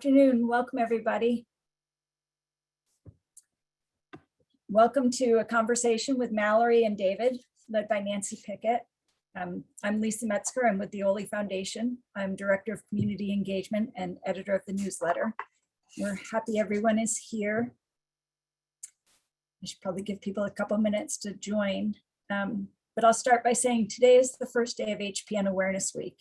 afternoon. Welcome, everybody. Welcome to a conversation with Mallory and David, led by Nancy Pickett. I'm Lisa Metzger. I'm with the Oley Foundation. I'm Director of Community Engagement and editor of the newsletter. We're happy everyone is here. I should probably give people a couple minutes to join, but I'll start by saying today is the first day of HPN Awareness Week,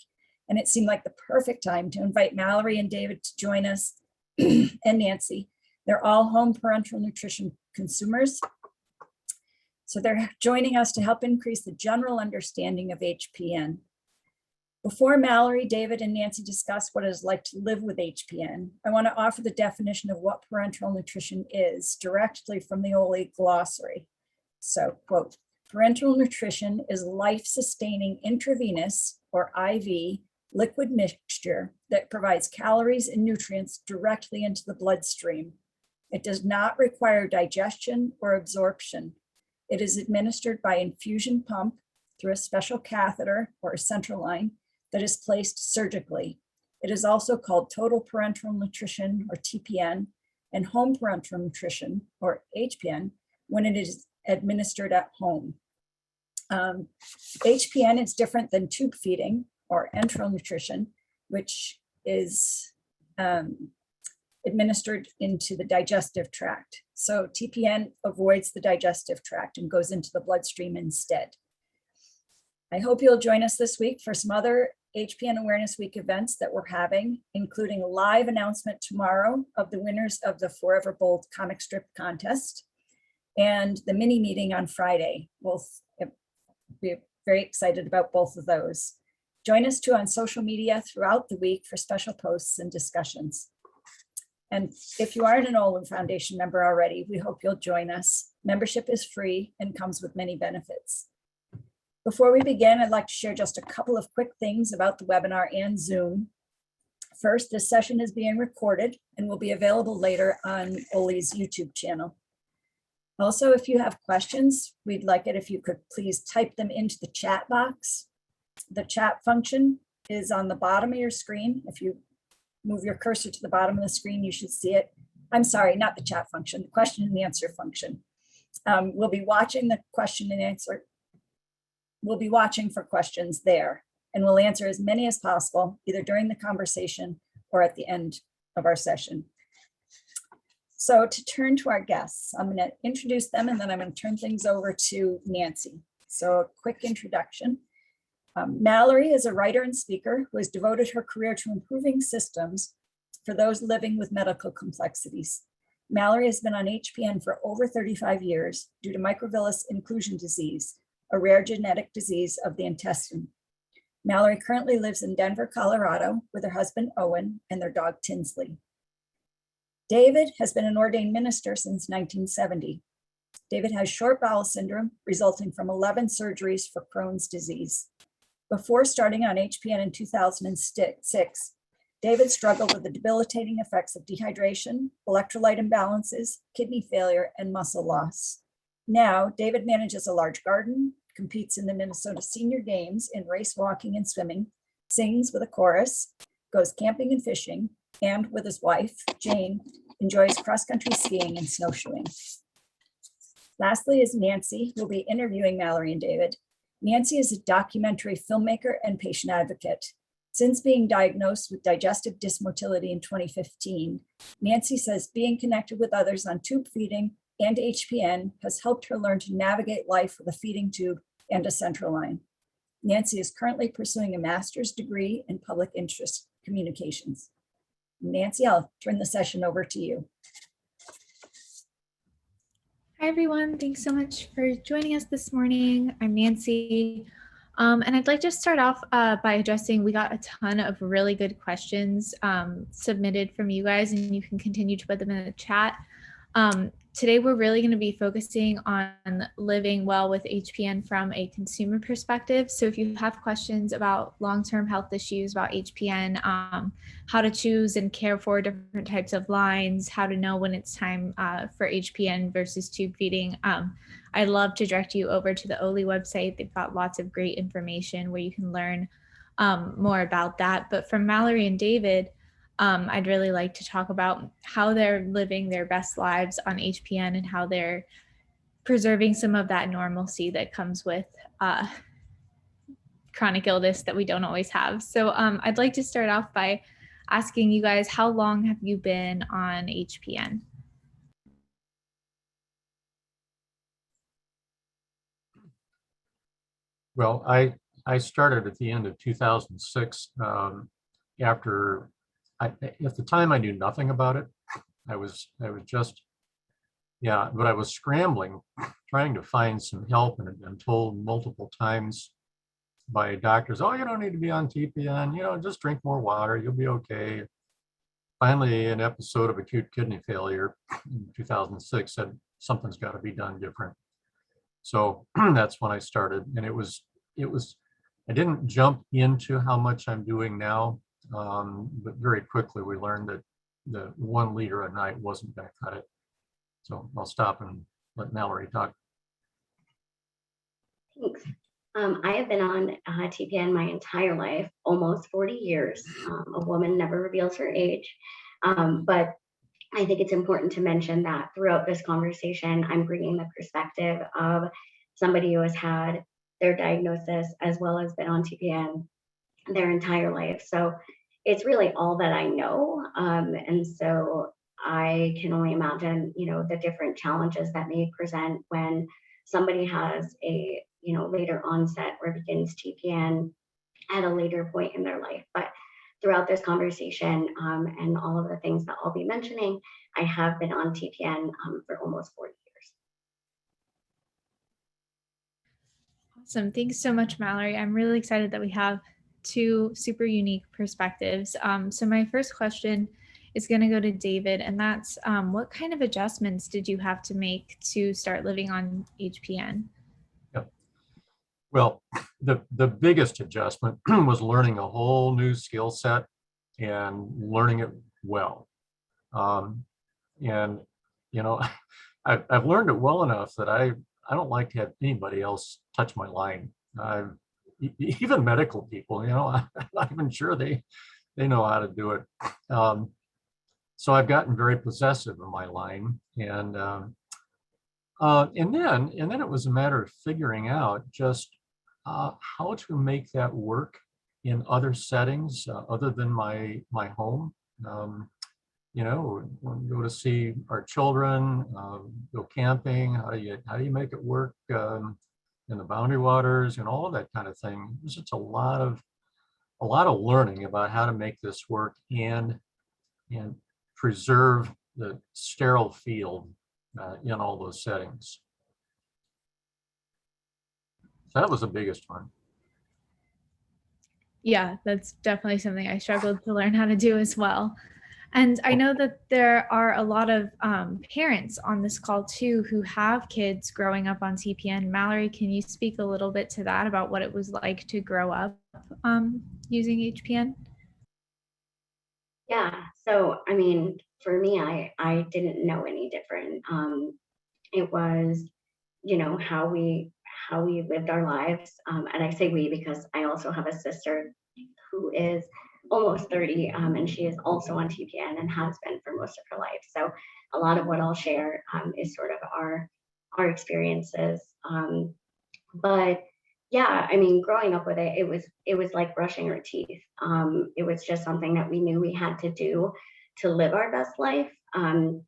and it seemed like the perfect time to invite Mallory and David to join us and Nancy. They're all home parenteral nutrition consumers. So they're joining us to help increase the general understanding of HPN. Before Mallory, David, and Nancy discuss what it is like to live with HPN, I want to offer the definition of what parenteral nutrition is directly from the Oley glossary. So, quote, parenteral nutrition is life-sustaining intravenous or IV liquid mixture that provides calories and nutrients directly into the bloodstream. It does not require digestion or absorption. It is administered by infusion pump through a special catheter or a central line that is placed surgically. It is also called total parenteral nutrition or TPN and home parenteral nutrition or HPN when it is administered at home. HPN is different than tube feeding or enteral nutrition, which is administered into the digestive tract. So TPN avoids the digestive tract and goes into the bloodstream instead. I hope you'll join us this week for some other HPN Awareness Week events that we're having, including a live announcement tomorrow of the winners of the Forever Bold comic strip contest and the mini meeting on Friday. We'll be very excited about both of those. Join us too on social media throughout the week for special posts and discussions. And if you aren't an Oley Foundation member already, we hope you'll join us. Membership is free and comes with many benefits. Before we begin, I'd like to share just a couple of quick things about the webinar and Zoom. First, this session is being recorded and will be available later on Oley's YouTube channel. Also, if you have questions, we'd like it if you could please type them into the chat box. The chat function is on the bottom of your screen. If you move your cursor to the bottom of the screen, you should see it. I'm sorry, not the chat function, the question and answer function. We'll be watching the question and answer. We'll be watching for questions there, and we'll answer as many as possible, either during the conversation or at the end of our session. So to turn to our guests, I'm going to introduce them, and then I'm going to turn things over to Nancy. So a quick introduction. Mallory is a writer and speaker who has devoted her career to improving systems for those living with medical complexities. Mallory has been on HPN for over 35 years due to microvillus inclusion disease, a rare genetic disease of the intestine. Mallory currently lives in Denver, Colorado with her husband, Owen, and their dog, Tinsley. David has been an ordained minister since 1970. David has short bowel syndrome resulting from 11 surgeries for Crohn's disease. Before starting on HPN in 2006, David struggled with the debilitating effects of dehydration, electrolyte imbalances, kidney failure, and muscle loss. Now, David manages a large garden, competes in the Minnesota Senior Games in race walking and swimming, sings with a chorus, goes camping and fishing, and with his wife, Jane, enjoys cross-country skiing and snowshoeing. Lastly is Nancy, who will be interviewing Mallory and David. Nancy is a documentary filmmaker and patient advocate. Since being diagnosed with digestive dysmotility in 2015, Nancy says being connected with others on tube feeding and HPN has helped her learn to navigate life with a feeding tube and a central line. Nancy is currently pursuing a master's degree in public interest communications. Nancy, I'll turn the session over to you. Hi, everyone. Thanks so much for joining us this morning. I'm Nancy. And I'd like to start off by addressing, we got a ton of really good questions submitted from you guys, and you can continue to put them in the chat. Today, we're really going to be focusing on living well with HPN from a consumer perspective. So if you have questions about long-term health issues about HPN, how to choose and care for different types of lines, how to know when it's time for HPN versus tube feeding, I'd love to direct you over to the Oley website. They've got lots of great information where you can learn more about that. But from Mallory and David, I'd really like to talk about how they're living their best lives on HPN and how they're preserving some of that normalcy that comes with chronic illness that we don't always have. So I'd like to start off by asking you guys, how long have you been on HPN? Well, I started at the end of 2006. After at the time I knew nothing about it. I was just, yeah, but I was scrambling, trying to find some help, and had been told multiple times by doctors, oh, you don't need to be on TPN, just drink more water, you'll be okay. Finally, an episode of acute kidney failure in 2006 said something's got to be done different. So that's when I started, and it was, I didn't jump into how much I'm doing now, but very quickly we learned that the 1 liter a night wasn't going to cut it. So I'll stop and let Mallory talk. Thanks. I have been on TPN my entire life, almost 40 years. A woman never reveals her age, but I think it's important to mention that throughout this conversation, I'm bringing the perspective of somebody who has had their diagnosis as well as been on TPN their entire life. So it's really all that I know. And so I can only imagine, the different challenges that may present when somebody has a, later onset or begins TPN at a later point in their life. But throughout this conversation and all of the things that I'll be mentioning, I have been on TPN for almost 40 years. Awesome. Thanks so much, Mallory. I'm really excited that we have 2 super unique perspectives. So my first question is going to go to David, and that's what kind of adjustments did you have to make to start living on HPN? Well, the biggest adjustment was learning a whole new skill set and learning it well. And I've learned it well enough that I don't like to have anybody else touch my line. Even medical people, I'm not even sure they know how to do it. So I've gotten very possessive of my line, and then it was a matter of figuring out just how to make that work in other settings other than my home. Go to see our children, go camping. How do you make it work in the boundary waters and all of that kind of thing? There's just a lot of learning about how to make this work and preserve the sterile field in all those settings. So that was the biggest one. Yeah, that's definitely something I struggled to learn how to do as well. And I know that there are a lot of parents on this call too who have kids growing up on TPN. Mallory, can you speak a little bit to that about what it was like to grow up using HPN? Yeah, so for me, I didn't know any different. It was, how we lived our lives. And I say we because I also have a sister who is almost 30, and she is also on TPN and has been for most of her life. So a lot of what I'll share is sort of our experiences. But yeah, growing up with it, it was like brushing our teeth. It was just something that we knew we had to do to live our best life. And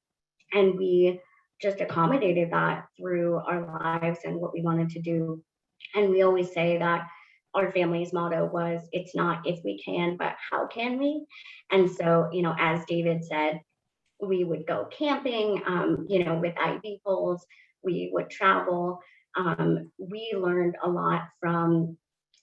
we just accommodated that through our lives and what we wanted to do. And we always say that our family's motto was, it's not if we can, but how can we? And so, as David said, we would go camping, with IV poles, we would travel. We learned a lot from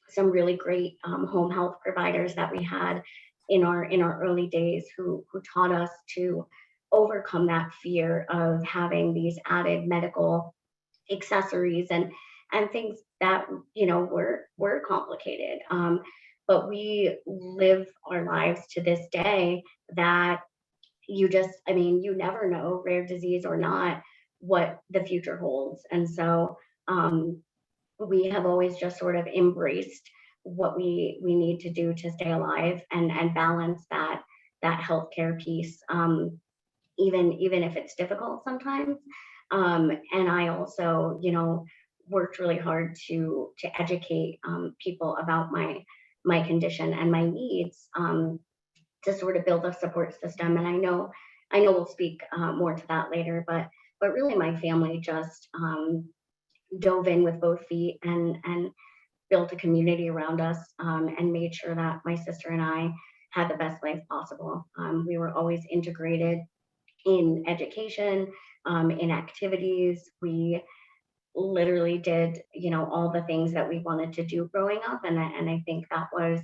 some really great home health providers that we had in our early days who taught us to overcome that fear of having these added medical accessories and things that were complicated. But we live our lives to this day that you never know, rare disease or not, what the future holds. And so we have always just sort of embraced what we need to do to stay alive and balance that that healthcare piece, even if it's difficult sometimes. And I also, worked really hard to educate people about my condition and my needs, to sort of build a support system. And I know we'll speak more to that later, but really my family just dove in with both feet and built a community around us, and made sure that my sister and I had the best life possible. We were always integrated in education, in activities. We literally did, all the things that we wanted to do growing up. And I think that was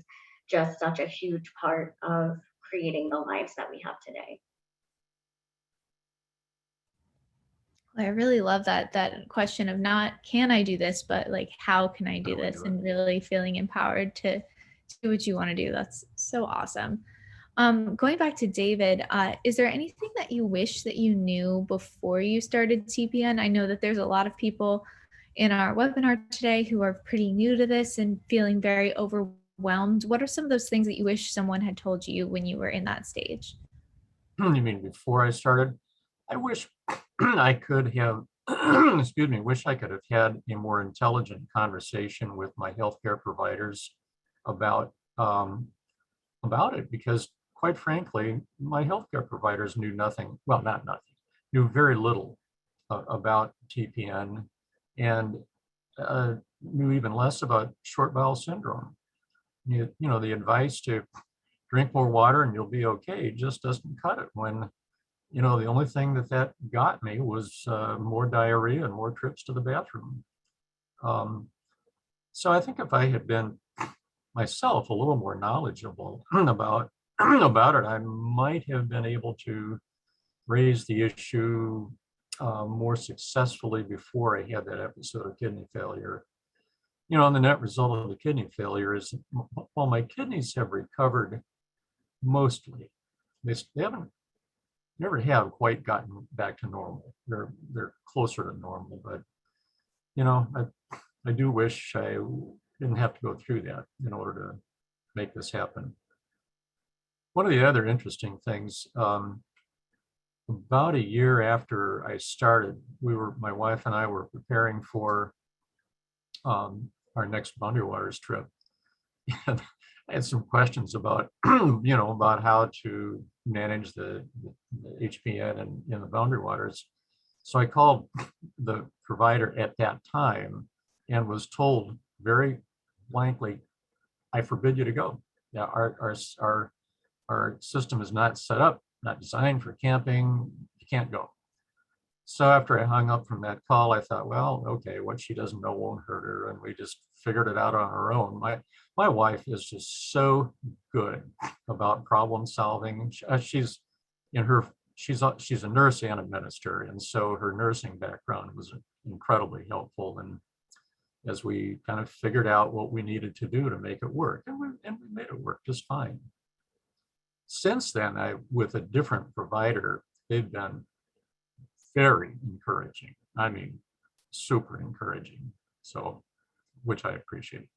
just such a huge part of creating the lives that we have today. I really love that question of not can I do this, but like how can I do this, and really feeling empowered to do what you want to do. That's so awesome. Going back to David, is there anything that you wish that you knew before you started TPN? I know that there's a lot of people in our webinar today who are pretty new to this and feeling very overwhelmed. What are some of those things that you wish someone had told you when you were in that stage? You mean before I started? I wish I could have, excuse me, wish I could have had a more intelligent conversation with my healthcare providers about it, because quite frankly, my healthcare providers knew nothing, well, not nothing, knew very little about TPN, and knew even less about short bowel syndrome. The advice to drink more water and you'll be okay just doesn't cut it when, the only thing that got me was more diarrhea and more trips to the bathroom. So I think if I had been myself a little more knowledgeable about it, I might have been able to raise the issue more successfully before I had that episode of kidney failure. And the net result of the kidney failure is, while my kidneys have recovered mostly, they haven't never have quite gotten back to normal. They're closer to normal, but I do wish I didn't have to go through that in order to make this happen. One of the other interesting things, about a year after I started, my wife and I were preparing for our next Boundary Waters trip. And I had some questions about, about how to manage the HPN in the Boundary Waters. So I called the provider at that time and was told very blankly, I forbid you to go. Yeah, our system is not set up, not designed for camping. You can't go. So after I hung up from that call, I thought, well, okay, what she doesn't know won't hurt her, and we just figured it out on our own. My wife is just so good about problem solving. She's a nurse and a minister, and so her nursing background was incredibly helpful. And as we kind of figured out what we needed to do to make it work, and we made it work just fine. Since then, with a different provider, they've been very encouraging. I mean, super encouraging. So, which I appreciate.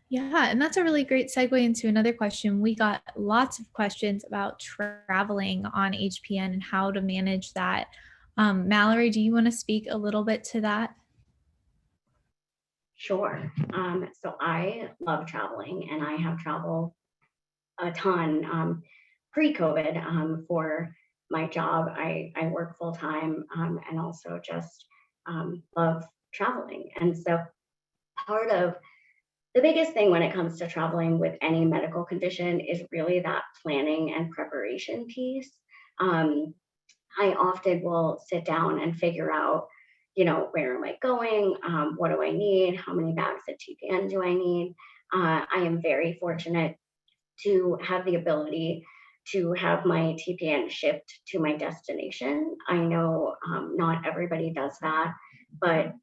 Yeah, and that's a really great segue into another question. We got lots of questions about traveling on HPN and how to manage that. Mallory, do you want to speak a little bit to that? Sure. So I love traveling, and I have traveled a ton pre-COVID for my job. I work full time, and also just love traveling. And so part of the biggest thing when it comes to traveling with any medical condition is really that planning and preparation piece. I often will sit down and figure out, where am I going? What do I need? How many bags of TPN do I need? I am very fortunate to have the ability to have my TPN shipped to my destination. I know not everybody does that, but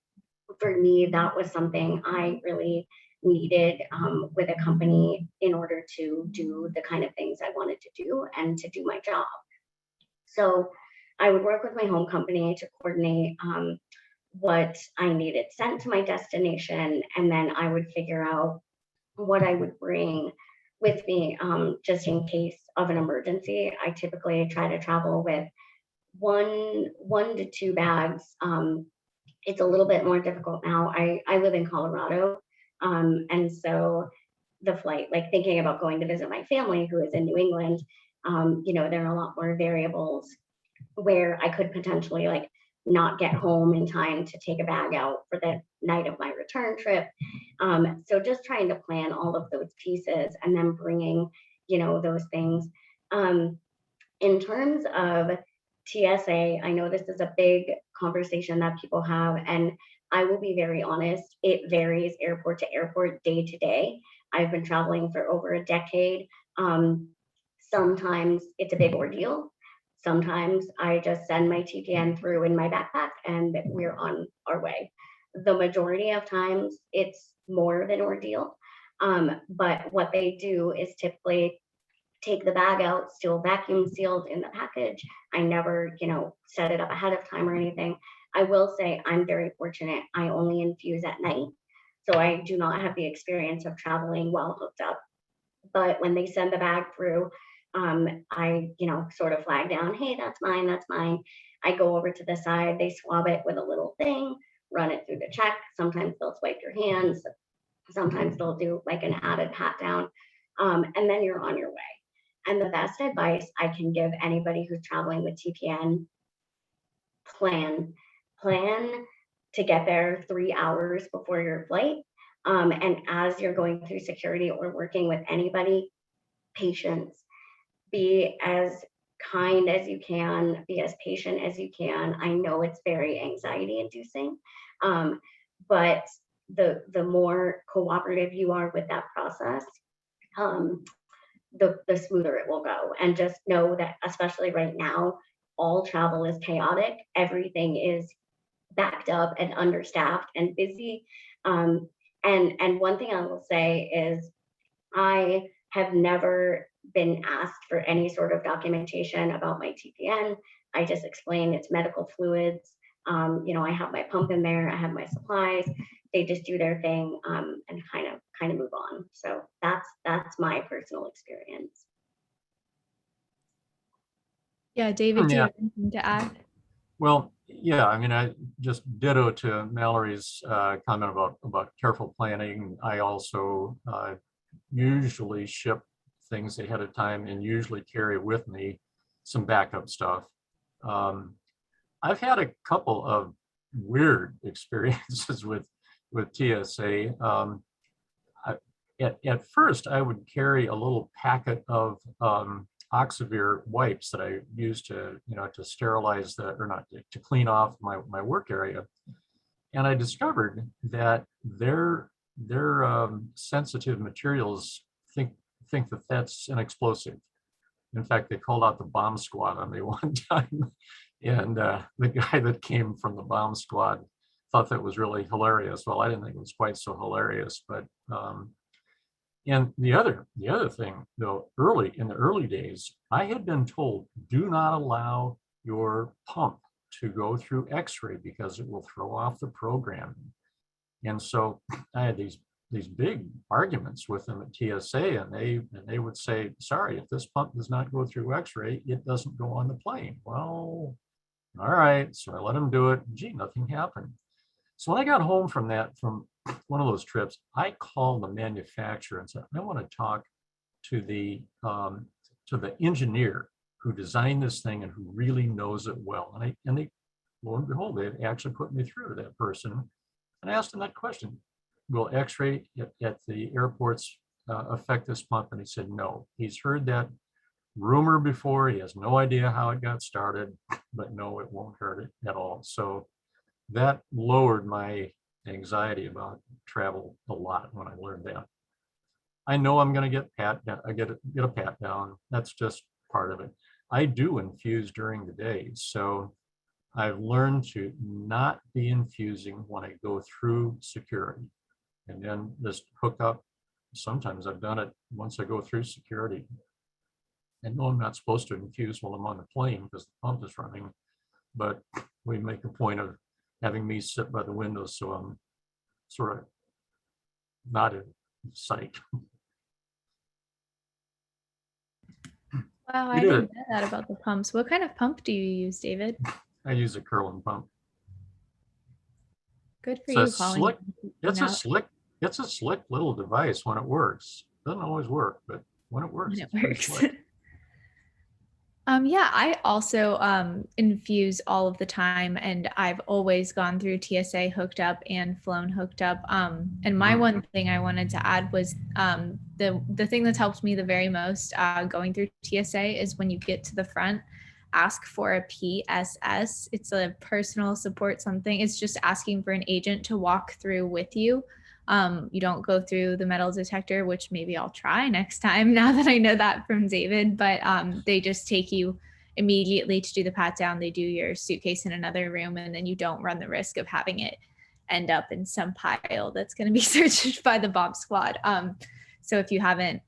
for me, that was something I really needed with a company in order to do the kind of things I wanted to do and to do my job. So I would work with my home company to coordinate what I needed sent to my destination, and then I would figure out what I would bring with me, just in case of an emergency. I typically try to travel with one to two bags. It's a little bit more difficult now. I live in Colorado, and so the flight, like thinking about going to visit my family who is in New England, there are a lot more variables where I could potentially like not get home in time to take a bag out for the night of my return trip. So just trying to plan all of those pieces and then bringing, those things. In terms of TSA, I know this is a big conversation that people have, and I will be very honest, it varies airport to airport, day to day. I've been traveling for over a decade. Sometimes it's a big ordeal. Sometimes I just send my TPN through in my backpack and we're on our way. The majority of times it's more of an ordeal. But what they do is typically take the bag out, still vacuum sealed in the package. I never, set it up ahead of time or anything. I will say I'm very fortunate. I only infuse at night. So I do not have the experience of traveling well hooked up. But when they send the bag through, I, sort of flag down, hey, that's mine, that's mine. I go over to the side, they swab it with a little thing, run it through the check. Sometimes they'll swipe your hands. Sometimes they'll do like an added pat down. And then you're on your way. And the best advice I can give anybody who's traveling with TPN, plan to get there 3 hours before your flight. And as you're going through security or working with anybody, patience. Be as kind as you can, be as patient as you can. I know it's very anxiety inducing, but the more cooperative you are with that process, the smoother it will go. And just know that, especially right now, all travel is chaotic. Everything is backed up and understaffed and busy. And one thing I will say is I have never been asked for any sort of documentation about my TPN. I just explain it's medical fluids. I have my pump in there. I have my supplies. They just do their thing, and kind of move on. So that's my personal experience. Yeah, David, do you Yeah. have anything to add? Well, yeah, I mean, I just ditto to Mallory's comment about careful planning. I also usually ship things ahead of time and usually carry with me some backup stuff. I've had a couple of weird experiences with TSA. At first, I would carry a little packet of Oxivir wipes that I use to sterilize to clean off my work area. And I discovered that their sensitive materials think that that's an explosive. In fact, they called out the bomb squad on me one time. And the guy that came from the bomb squad thought that was really hilarious. Well, I didn't think it was quite so hilarious, but and the other thing, though, in the early days, I had been told, do not allow your pump to go through X-ray because it will throw off the programming. And so I had these big arguments with them at TSA, and they would say, sorry, if this pump does not go through X-ray, it doesn't go on the plane. Well, all right. So I let them do it. Gee, nothing happened. So when I got home from one of those trips, I called the manufacturer and said, I want to talk to the engineer who designed this thing and who really knows it well. And they, lo and behold, they actually put me through to that person. And I asked him that question: will X-ray at the airports affect this pump? And he said no. He's heard that rumor before. He has no idea how it got started, but no, it won't hurt it at all. So that lowered my anxiety about travel a lot when I learned that. I know I'm going to get a pat down. That's just part of it. I do infuse during the day, so I've learned to not be infusing when I go through security, and then just hook up. Sometimes I've done it once I go through security. I know I'm not supposed to infuse while I'm on the plane because the pump is running, but we make a point of having me sit by the window, so I'm sort of not in sight. Wow, We I did didn't it. know that about the pumps. What kind of pump do you use, David? I use a curling pump. Good for It's a you calling. slick, something out it's a slick little device when it works. Doesn't always work, but when it works, when it it's pretty works. slick. Yeah, I also infuse all of the time, and I've always gone through TSA hooked up and flown hooked up. And my one thing I wanted to add was the thing that's helped me the very most going through TSA is when you get to the front, ask for a PSS. It's a personal support something. It's just asking for an agent to walk through with you. You don't go through the metal detector, which maybe I'll try next time now that I know that from David, but they just take you immediately to do the pat down. They do your suitcase in another room, and then you don't run the risk of having it end up in some pile that's going to be searched by the bomb squad. So if you haven't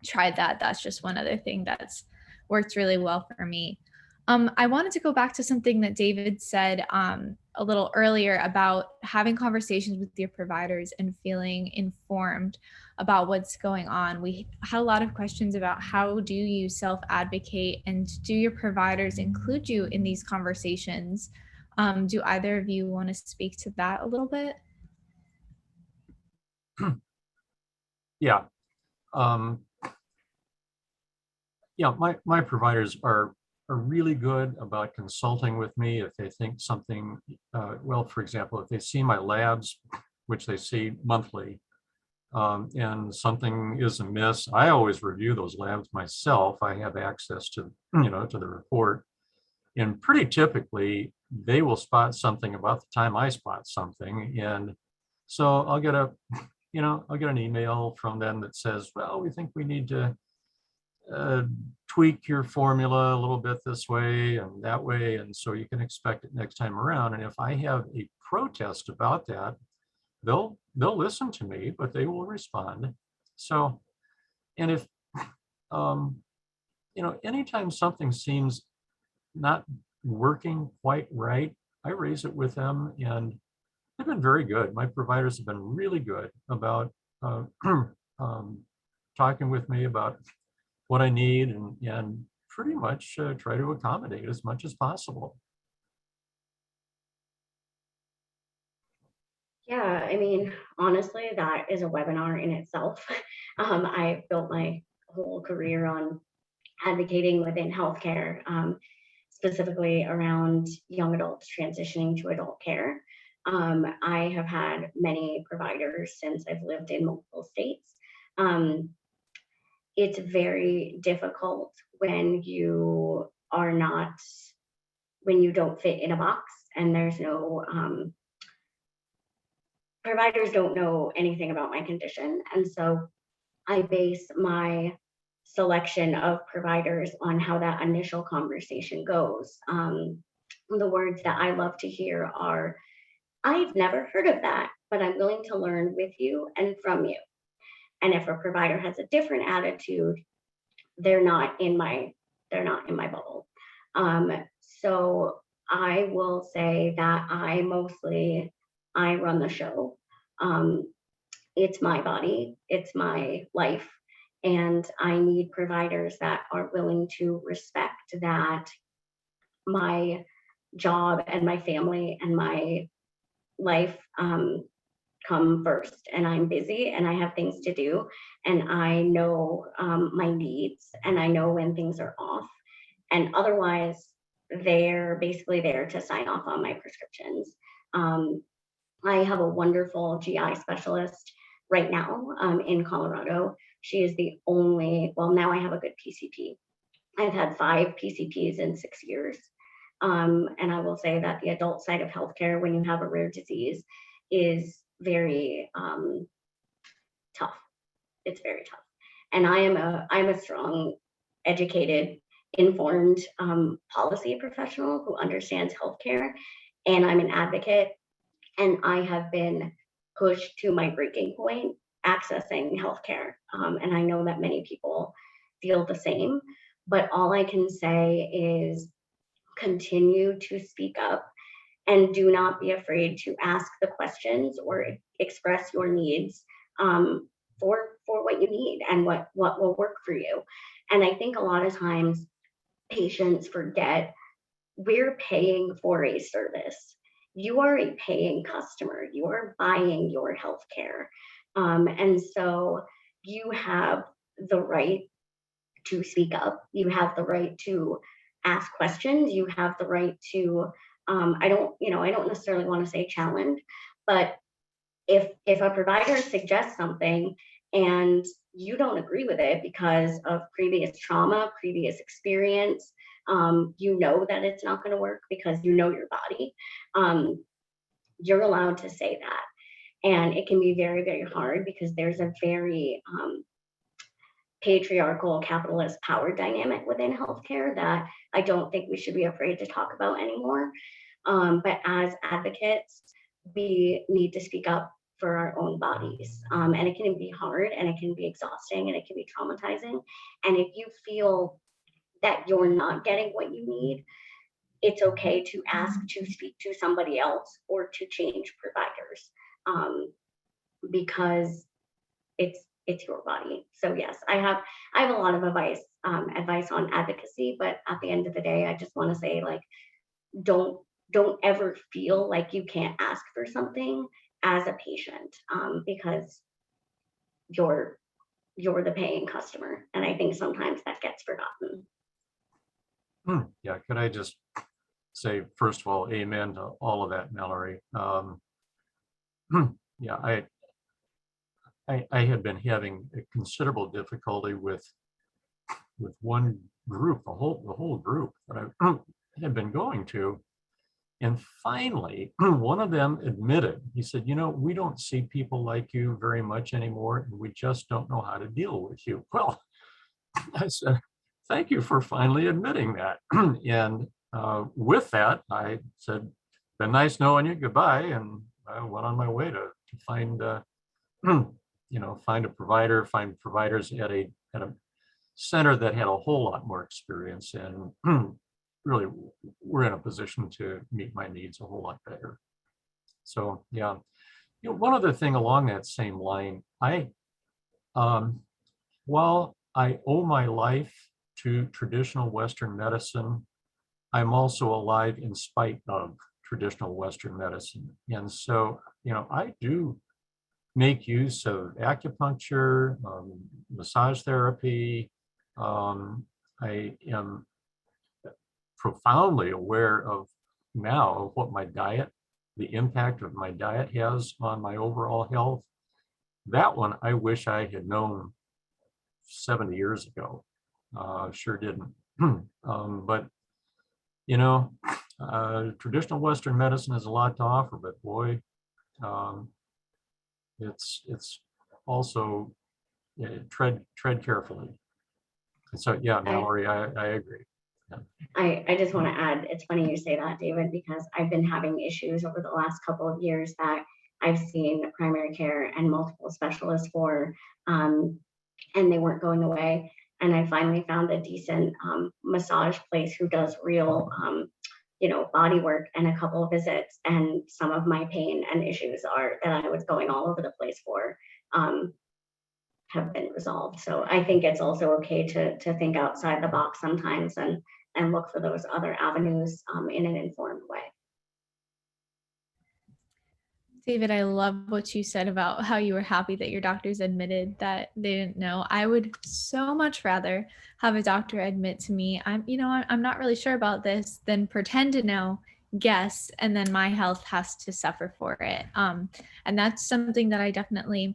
tried that, that's just one other thing that's worked really well for me. I wanted to go back to something that David said a little earlier about having conversations with your providers and feeling informed about what's going on. We had a lot of questions about how do you self-advocate, and do your providers include you in these conversations? Do either of you want to speak to that a little bit? Yeah. Yeah, my providers are really good about consulting with me if they think something, well, for example, if they see my labs, which they see monthly, and something is amiss, I always review those labs myself. I have access to, to the report. And pretty typically, they will spot something about the time I spot something. And so I'll get an email from them that says, well, we think we need to tweak your formula a little bit this way and that way, and so you can expect it next time around. And if I have a protest about that, they'll listen to me, but they will respond. So, and if anytime something seems not working quite right, I raise it with them, and they've been very good. My providers have been really good about talking with me about what I need, and pretty much try to accommodate as much as possible. Yeah, I mean, honestly, that is a webinar in itself. I built my whole career on advocating within healthcare, specifically around young adults transitioning to adult care. I have had many providers since I've lived in multiple states. It's very difficult when you don't fit in a box, and there's no providers don't know anything about my condition. And so I base my selection of providers on how that initial conversation goes. The words that I love to hear are, I've never heard of that, but I'm willing to learn with you and from you. And if a provider has a different attitude, they're not in my bubble. So I will say that I run the show. It's my body, it's my life, and I need providers that are willing to respect that my job and my family and my life come first, and I'm busy and I have things to do, and I know my needs, and I know when things are off, and otherwise they're basically there to sign off on my prescriptions. I have a wonderful GI specialist right now in Colorado. She is the only, well, now I have a good PCP. I've had 5 PCPs in 6 years. And I will say that the adult side of healthcare, when you have a rare disease, is very tough. It's very tough. And I'm a strong, educated, informed policy professional who understands healthcare, and I'm an advocate. And I have been pushed to my breaking point accessing healthcare. And I know that many people feel the same, but all I can say is continue to speak up, and do not be afraid to ask the questions or express your needs for what you need and what will work for you. And I think a lot of times patients forget we're paying for a service. You are a paying customer. You are buying your health care. And so you have the right to speak up. You have the right to ask questions. You have the right to, I don't necessarily want to say challenge, but if a provider suggests something and you don't agree with it because of previous trauma, previous experience, you know that it's not going to work because you know your body, you're allowed to say that. And it can be very, very hard because there's a very patriarchal capitalist power dynamic within healthcare that I don't think we should be afraid to talk about anymore. But as advocates, we need to speak up for our own bodies. And it can be hard and it can be exhausting and it can be traumatizing. And if you feel that you're not getting what you need, it's okay to ask to speak to somebody else or to change providers, because it's your body. So yes, I have a lot of advice on advocacy, but at the end of the day, I just want to say, like, don't ever feel like you can't ask for something as a patient, because you're the paying customer. And I think sometimes that gets forgotten. Yeah, could I just say, first of all, amen to all of that, Mallory. Yeah, I had been having a considerable difficulty with one group, the whole group that I had been going to. And finally, one of them admitted, he said, we don't see people like you very much anymore, and we just don't know how to deal with you. Well, I said, thank you for finally admitting that. And with that, I said, been nice knowing you, goodbye. And I went on my way to find, find a provider, find providers at a center that had a whole lot more experience and really were in a position to meet my needs a whole lot better. So yeah, one other thing along that same line, while I owe my life to traditional Western medicine, I'm also alive in spite of traditional Western medicine. And so, I do make use of acupuncture, massage therapy. I am profoundly aware of now of what my diet, the impact of my diet has on my overall health. That one I wish I had known 70 years ago. Sure didn't. But traditional Western medicine has a lot to offer, but boy, it's also tread carefully. And so yeah, Mallory, I agree. Yeah. I just want to add, it's funny you say that, David, because I've been having issues over the last couple of years that I've seen primary care and multiple specialists for, and they weren't going away. And I finally found a decent massage place who does real, body work and a couple of visits. And some of my pain and issues that I was going all over the place for have been resolved. So I think it's also okay to think outside the box sometimes and look for those other avenues in an informed way. David, I love what you said about how you were happy that your doctors admitted that they didn't know. I would so much rather have a doctor admit to me, I'm not really sure about this, than pretend to know, guess, and then my health has to suffer for it. And that's something that I definitely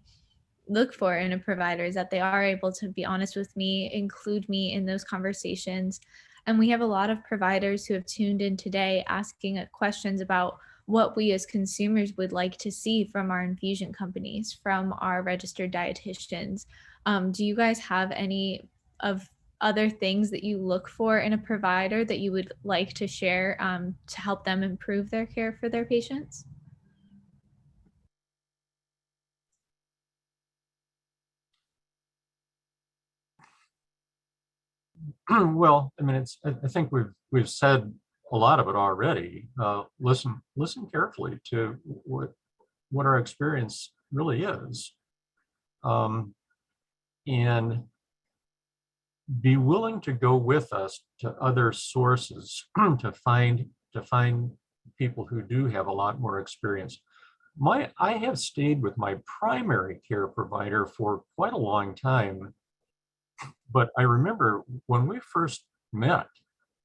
look for in a provider, is that they are able to be honest with me, include me in those conversations. And we have a lot of providers who have tuned in today asking questions about what we as consumers would like to see from our infusion companies, from our registered dietitians. Do you guys have any of other things that you look for in a provider that you would like to share to help them improve their care for their patients? Well, I mean, I think we've said a lot of it already. Listen carefully to what our experience really is, and be willing to go with us to other sources to find people who do have a lot more experience. I have stayed with my primary care provider for quite a long time, but I remember when we first met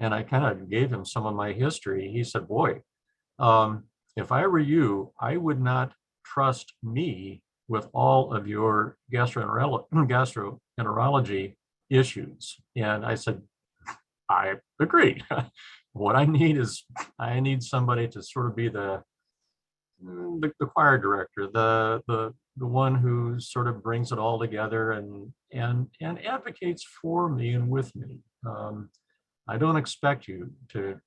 and I kind of gave him some of my history, he said, boy, if I were you, I would not trust me with all of your gastroenterology issues. And I said, I agree. What I need is I need somebody to sort of be the choir director, the one who sort of brings it all together and advocates for me and with me. I don't expect you to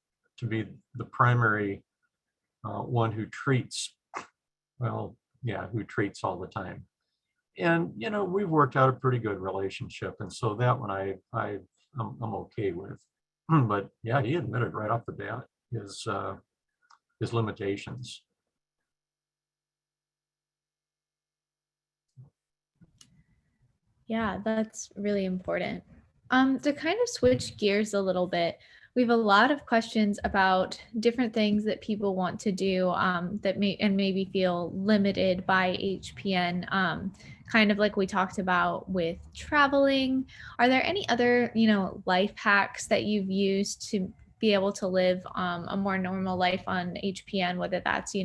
be the primary one who treats. Well, yeah, who treats all the time. And we've worked out a pretty good relationship, and so that one I'm okay with. But yeah, he admitted right off the bat his limitations. Yeah, that's really important. To kind of switch gears a little bit, we have a lot of questions about different things that people want to do that maybe feel limited by HPN. Kind of like we talked about with traveling. Are there any other, life hacks that you've used to be able to live a more normal life on HPN, whether that's,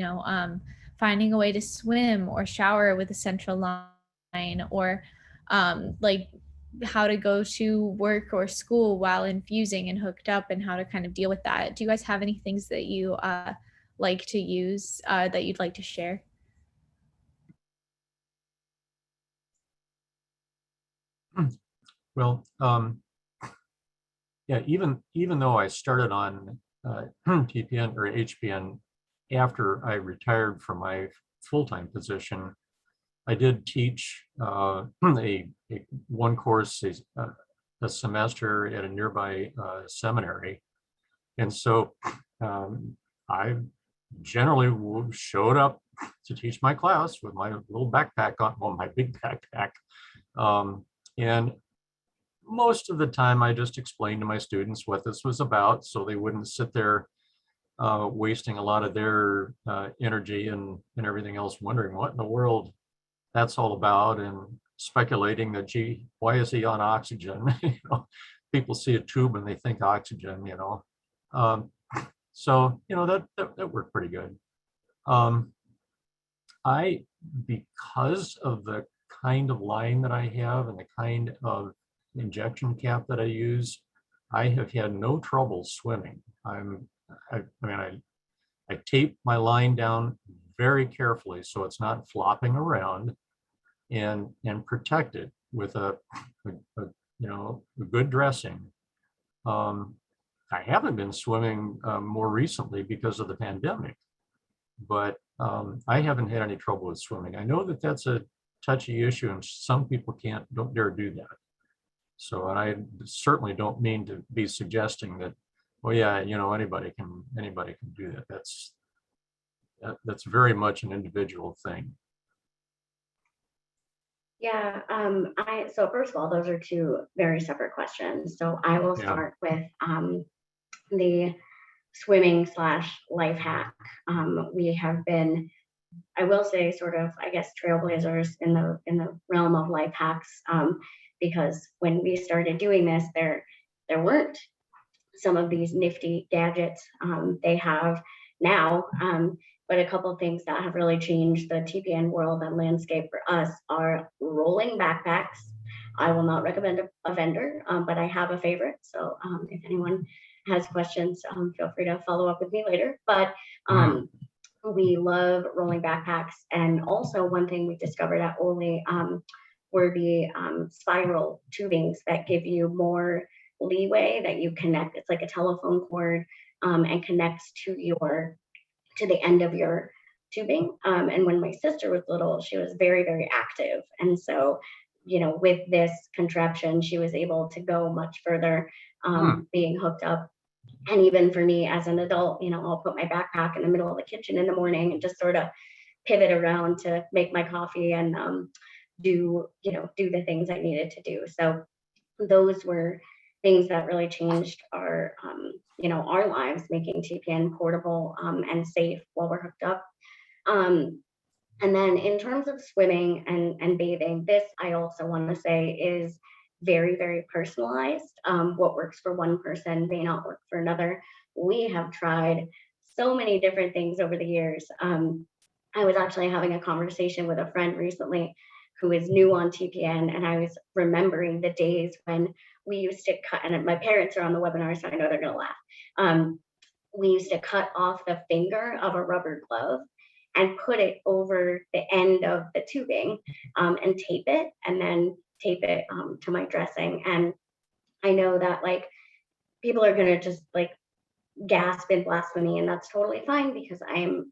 finding a way to swim or shower with a central line, or like how to go to work or school while infusing and hooked up, and how to kind of deal with that? Do you guys have any things that you like to use that you'd like to share? Well, yeah, even though I started on TPN or HPN after I retired from my full-time position, I did teach one course a semester at a nearby seminary, and so I generally showed up to teach my class with my little backpack on, well, my big backpack, and most of the time I just explained to my students what this was about, so they wouldn't sit there wasting a lot of their energy and everything else, wondering what in the world that's all about, and speculating that, gee, why is he on oxygen? People see a tube and they think oxygen. So that worked pretty good. Because of the kind of line that I have and the kind of injection cap that I use, I have had no trouble swimming. I tape my line down very carefully so it's not flopping around, and protect it with a good dressing. I haven't been swimming more recently because of the pandemic, but I haven't had any trouble with swimming. I know that that's a touchy issue, and some people don't dare do that. So, and I certainly don't mean to be suggesting that, well, yeah, anybody can do that. That's very much an individual thing. Yeah, so first of all, those are two very separate questions. So I will start with the swimming / life hack. We have been, I will say, sort of, I guess, trailblazers in the realm of life hacks, because when we started doing this, there weren't some of these nifty gadgets they have now. But a couple of things that have really changed the TPN world and landscape for us are rolling backpacks. I will not recommend a vendor, but I have a favorite. So if anyone has questions, feel free to follow up with me later. But we love rolling backpacks. And also one thing we discovered at Oley were the spiral tubings that give you more leeway, that you connect. It's like a telephone cord and connects to the end of your tubing. And when my sister was little, she was very, very active. And so, with this contraption, she was able to go much further being hooked up And even for me as an adult, I'll put my backpack in the middle of the kitchen in the morning and just sort of pivot around to make my coffee and do the things I needed to do. So those were things that really changed our lives, making TPN portable and safe while we're hooked up. And then in terms of swimming and bathing, this I also want to say is very, very personalized. What works for one person may not work for another. We have tried so many different things over the years. I was actually having a conversation with a friend recently who is new on TPN, and I was remembering the days when we used to cut, and my parents are on the webinar, so I know they're going to laugh. We used to cut off the finger of a rubber glove and put it over the end of the tubing and tape it, and then tape it to my dressing. And I know that like people are going to just like gasp in blasphemy, and that's totally fine because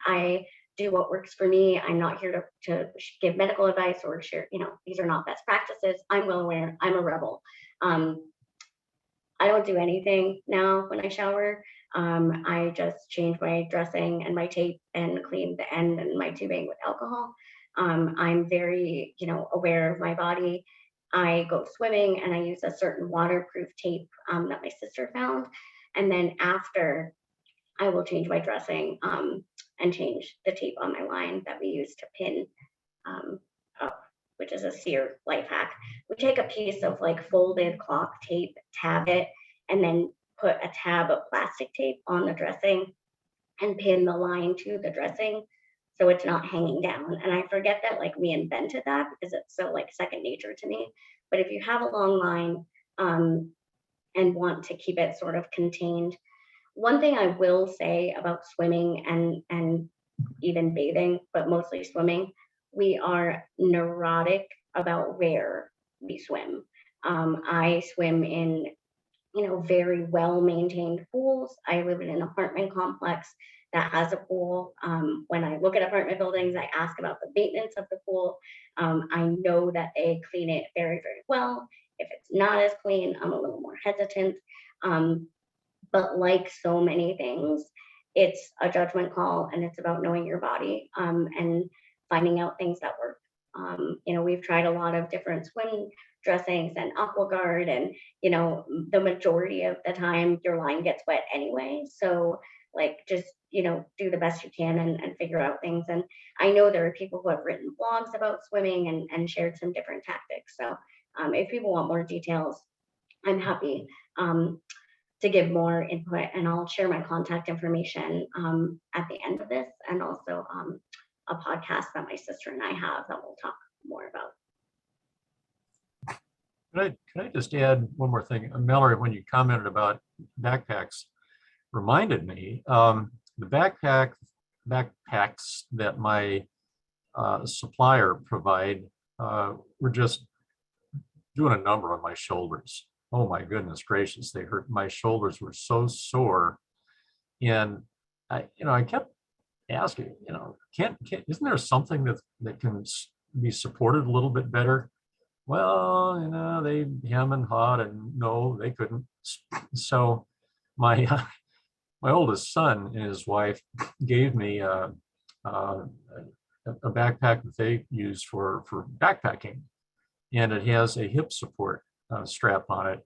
I do what works for me. I'm not here to give medical advice or share, these are not best practices. I'm well aware, I'm a rebel. I don't do anything now when I shower. I just change my dressing and my tape and clean the end and my tubing with alcohol. I'm very, aware of my body. I go swimming and I use a certain waterproof tape that my sister found. And then after, I will change my dressing and change the tape on my line that we use to pin up, which is a sear life hack. We take a piece of like folded cloth tape, tab it, and then put a tab of plastic tape on the dressing and pin the line to the dressing so it's not hanging down. And I forget that like we invented that because it's so like second nature to me. But if you have a long line and want to keep it sort of contained, one thing I will say about swimming and even bathing, but mostly swimming, we are neurotic about where we swim. I swim in, very well maintained pools. I live in an apartment complex that has a pool. When I look at apartment buildings, I ask about the maintenance of the pool. I know that they clean it very, very well. If it's not as clean, I'm a little more hesitant. But like so many things, it's a judgment call and it's about knowing your body and finding out things that work. We've tried a lot of different swim dressings and AquaGuard, and the majority of the time your line gets wet anyway. So like just do the best you can and figure out things. And I know there are people who have written blogs about swimming and shared some different tactics. So if people want more details, I'm happy to give more input, and I'll share my contact information at the end of this, and also a podcast that my sister and I have that we'll talk more about. Can I just add one more thing? Mallory, when you commented about backpacks, reminded me, the backpacks that my supplier provide were just doing a number on my shoulders. Oh my goodness gracious, they hurt. My shoulders were so sore. And I kept asking, isn't there something that can be supported a little bit better? Well, they hem and hawed, and no, they couldn't. So my my oldest son and his wife gave me a backpack that they use for backpacking, and it has a hip support strap on it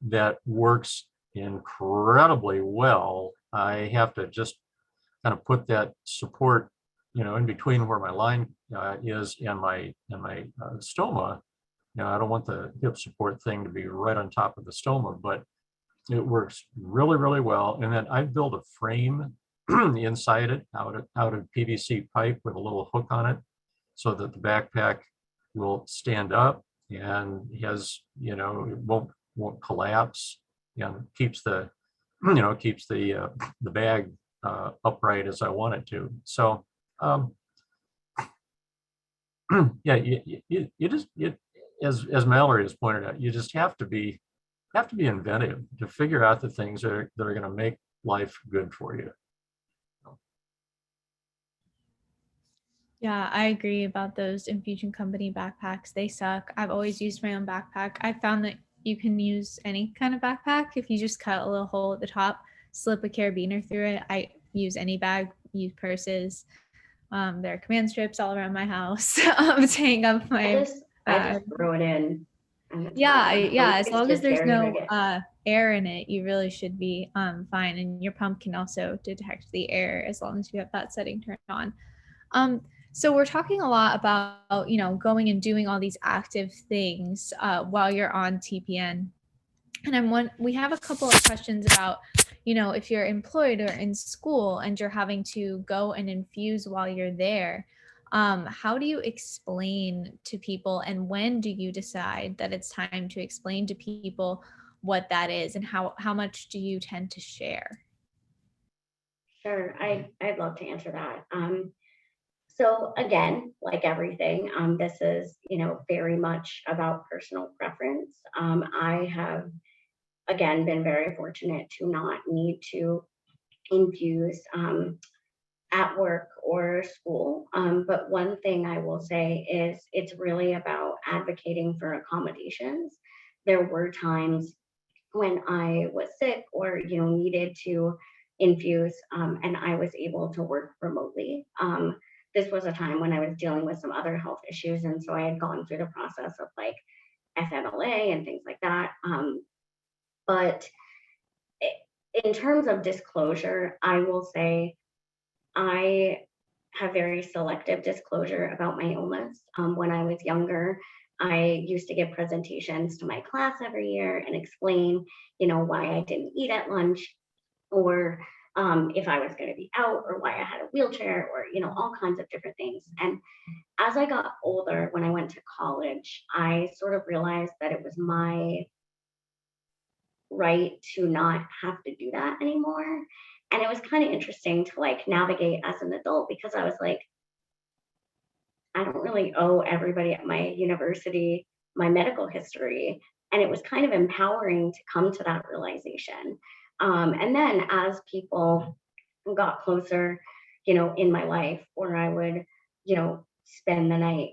that works incredibly well. I have to just kind of put that support, in between where my line is and my stoma. I don't want the hip support thing to be right on top of the stoma, but it works really, really well. And then I built a frame inside it out of PVC pipe with a little hook on it, so that the backpack will stand up and has, it won't collapse, keeps the bag upright as I want it to. So yeah, you just, as Mallory has pointed out, you just have to be inventive to figure out the things that are going to make life good for you. Yeah, I agree about those infusion company backpacks. They suck. I've always used my own backpack. I found that you can use any kind of backpack if you just cut a little hole at the top. slip a carabiner through it. I use any bag, use purses. There are command strips all around my house to hang up I my just bag. throw it in. And it's Yeah, fine. as It's long as just there's very no rigid. air in it, you really should be fine. And your pump can also detect the air as long as you have that setting turned on. So we're talking a lot about, going and doing all these active things while you're on TPN. And we have a couple of questions about, if you're employed or in school and you're having to go and infuse while you're there, how do you explain to people, and when do you decide that it's time to explain to people what that is, and how much do you tend to share? Sure, I'd love to answer that. So again, like everything, this is, very much about personal preference. I have, again, been very fortunate to not need to infuse at work or school. But one thing I will say is it's really about advocating for accommodations. There were times when I was sick or, needed to infuse, and I was able to work remotely. This was a time when I was dealing with some other health issues. And so I had gone through the process of like FMLA and things like that. But in terms of disclosure, I will say I have very selective disclosure about my illness. When I was younger, I used to give presentations to my class every year and explain, why I didn't eat at lunch, or if I was going to be out, or why I had a wheelchair, or, all kinds of different things. And as I got older, when I went to college, I sort of realized that it was my right to not have to do that anymore. And it was kind of interesting to like navigate as an adult, because I was like, I don't really owe everybody at my university my medical history. And it was kind of empowering to come to that realization. And then as people got closer, in my life, or I would, spend the night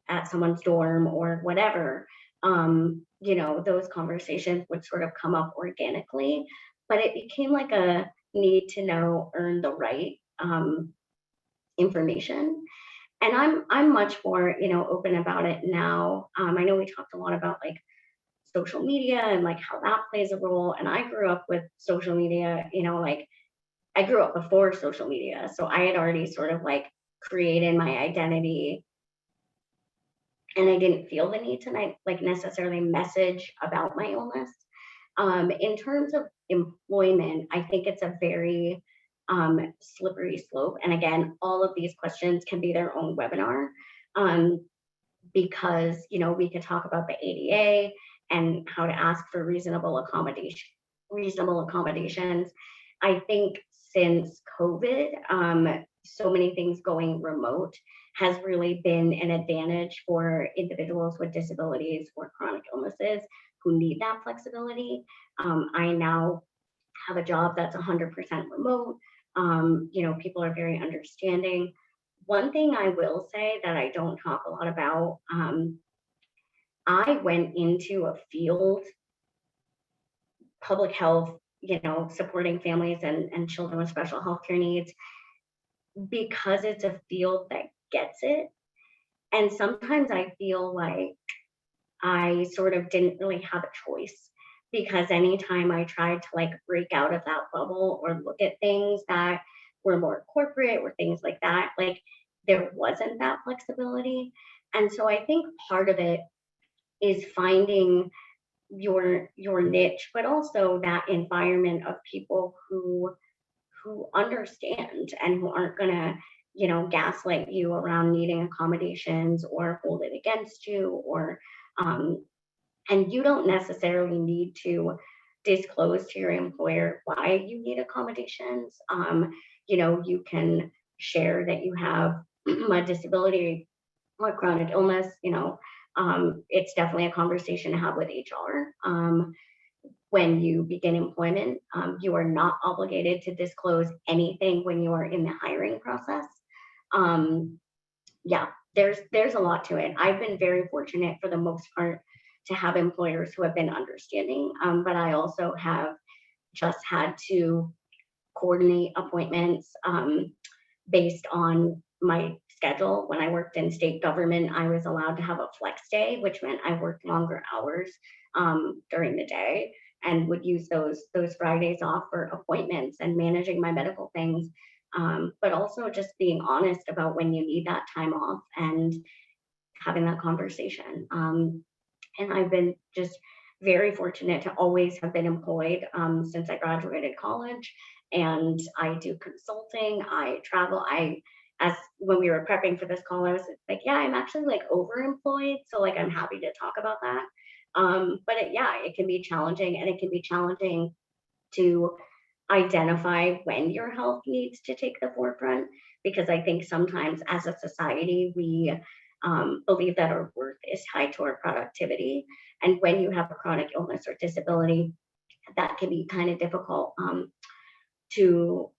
at someone's dorm or whatever, those conversations would sort of come up organically, but it became like a need to know, earn the right information. And I'm much more, open about it now. I know we talked a lot about like social media and like how that plays a role. And I grew up with social media, like I grew up before social media. So I had already sort of like created my identity, and I didn't feel the need to like necessarily message about my illness. In terms of employment, I think it's a very slippery slope. And again, all of these questions can be their own webinar, because, we could talk about the ADA and how to ask for reasonable accommodations. I think since COVID, so many things going remote has really been an advantage for individuals with disabilities or chronic illnesses who need that flexibility. I now have a job that's 100% remote. People are very understanding. One thing I will say that I don't talk a lot about, I went into a field, public health, supporting families and children with special healthcare needs, because it's a field that gets it. And sometimes I feel like I sort of didn't really have a choice, because anytime I tried to like break out of that bubble or look at things that were more corporate or things like that, like there wasn't that flexibility. And so I think part of it is finding your niche, but also that environment of people who understand and who aren't gonna, gaslight you around needing accommodations or hold it against you, or and you don't necessarily need to disclose to your employer why you need accommodations. You can share that you have a disability or chronic illness. It's definitely a conversation to have with HR. When you begin employment, you are not obligated to disclose anything when you are in the hiring process. Yeah, there's a lot to it. I've been very fortunate for the most part to have employers who have been understanding, but I also have just had to coordinate appointments based on my schedule. When I worked in state government, I was allowed to have a flex day, which meant I worked longer hours during the day, and would use those Fridays off for appointments and managing my medical things. But also just being honest about when you need that time off and having that conversation. And I've been just very fortunate to always have been employed since I graduated college. And I do consulting, I travel. As when we were prepping for this call, I was like, yeah, I'm actually like overemployed. So like, I'm happy to talk about that. But it can be challenging, and it can be challenging to identify when your health needs to take the forefront, because I think sometimes as a society, we believe that our worth is tied to our productivity. And when you have a chronic illness or disability, that can be kind of difficult to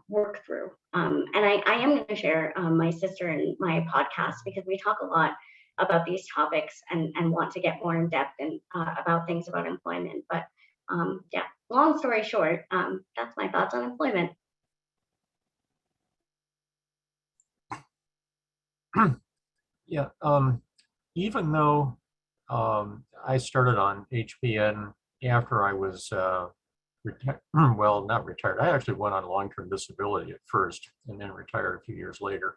work through. And I am going to share my sister and my podcast, because we talk a lot about these topics and want to get more in depth and about things about employment. But long story short, that's my thoughts on employment. Yeah, even though I started on HPN after I was well, not retired. I actually went on long-term disability at first and then retired a few years later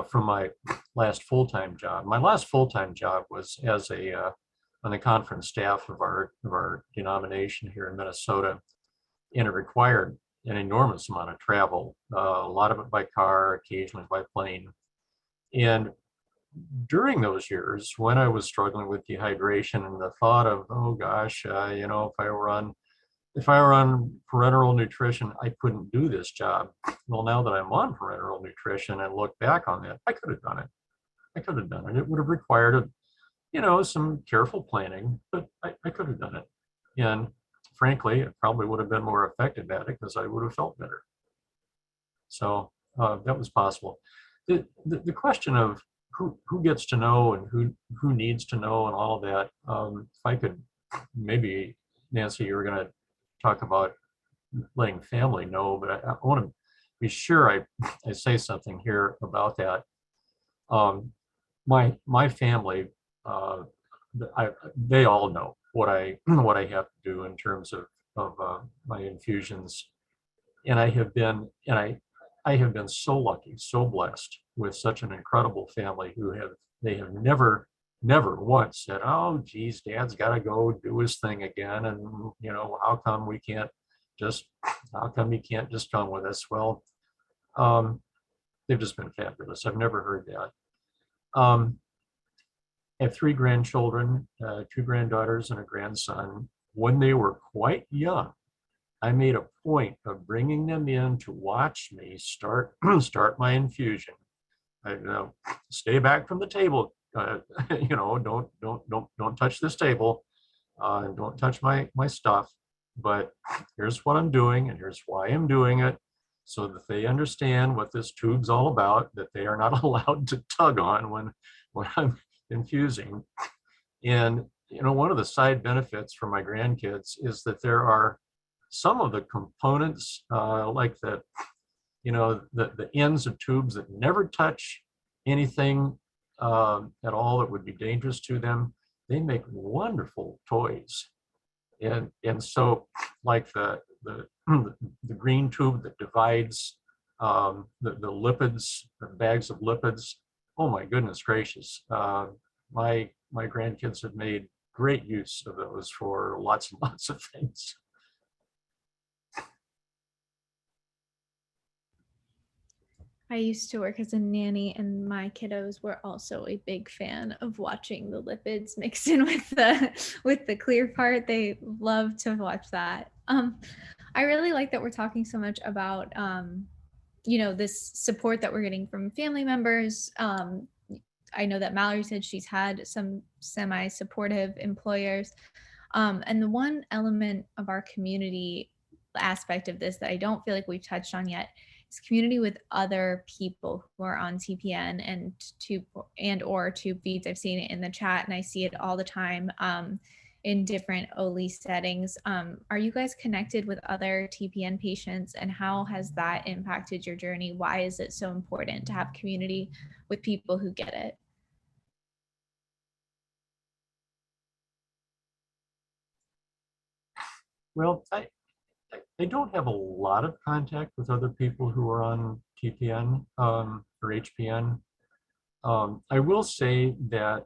from my last full-time job. My last full-time job was as on the conference staff of our denomination here in Minnesota, and it required an enormous amount of travel, a lot of it by car, occasionally by plane. And during those years, when I was struggling with dehydration and the thought of, oh gosh, if I were on parenteral nutrition, I couldn't do this job. Well, now that I'm on parenteral nutrition and look back on that, I could have done it. It would have required some careful planning, but I could have done it. And frankly, it probably would have been more effective at it because I would have felt better. So that was possible. The question of who gets to know and who needs to know and all of that, if I could, maybe, Nancy, you were going to talk about letting family know, but I want to be sure I say something here about that. My family, they all know what I have to do in terms of my infusions, and I have been so lucky, so blessed with such an incredible family they have never once said, oh geez, Dad's got to go do his thing again, and how come you can't just come with us? Well, they've just been fabulous. I've never heard that. I have 3 grandchildren, 2 granddaughters and a grandson. When they were quite young, I made a point of bringing them in to watch me start my infusion. Stay back from the table. Don't touch this table. Don't touch my stuff. But here's what I'm doing, and here's why I'm doing it, so that they understand what this tube's all about. That they are not allowed to tug on when I'm infusing. And one of the side benefits for my grandkids is that there are some of the components, like the ends of tubes that never touch anything at all that would be dangerous to them. They make wonderful toys. And so, like the green tube that divides the lipids, the bags of lipids. Oh my goodness gracious! My grandkids have made great use of those for lots and lots of things. I used to work as a nanny, and my kiddos were also a big fan of watching the lipids mixed in with the clear part. They love to watch that. I really like that we're talking so much about this support that we're getting from family members. I know that Mallory said she's had some semi-supportive employers, and the one element of our community aspect of this that I don't feel like we've touched on yet is community with other people who are on TPN or tube feeds. I've seen it in the chat and I see it all the time. in different Oley settings. Are you guys connected with other TPN patients, and how has that impacted your journey? Why is it so important to have community with people who get it? Well, I don't have a lot of contact with other people who are on TPN or HPN. I will say that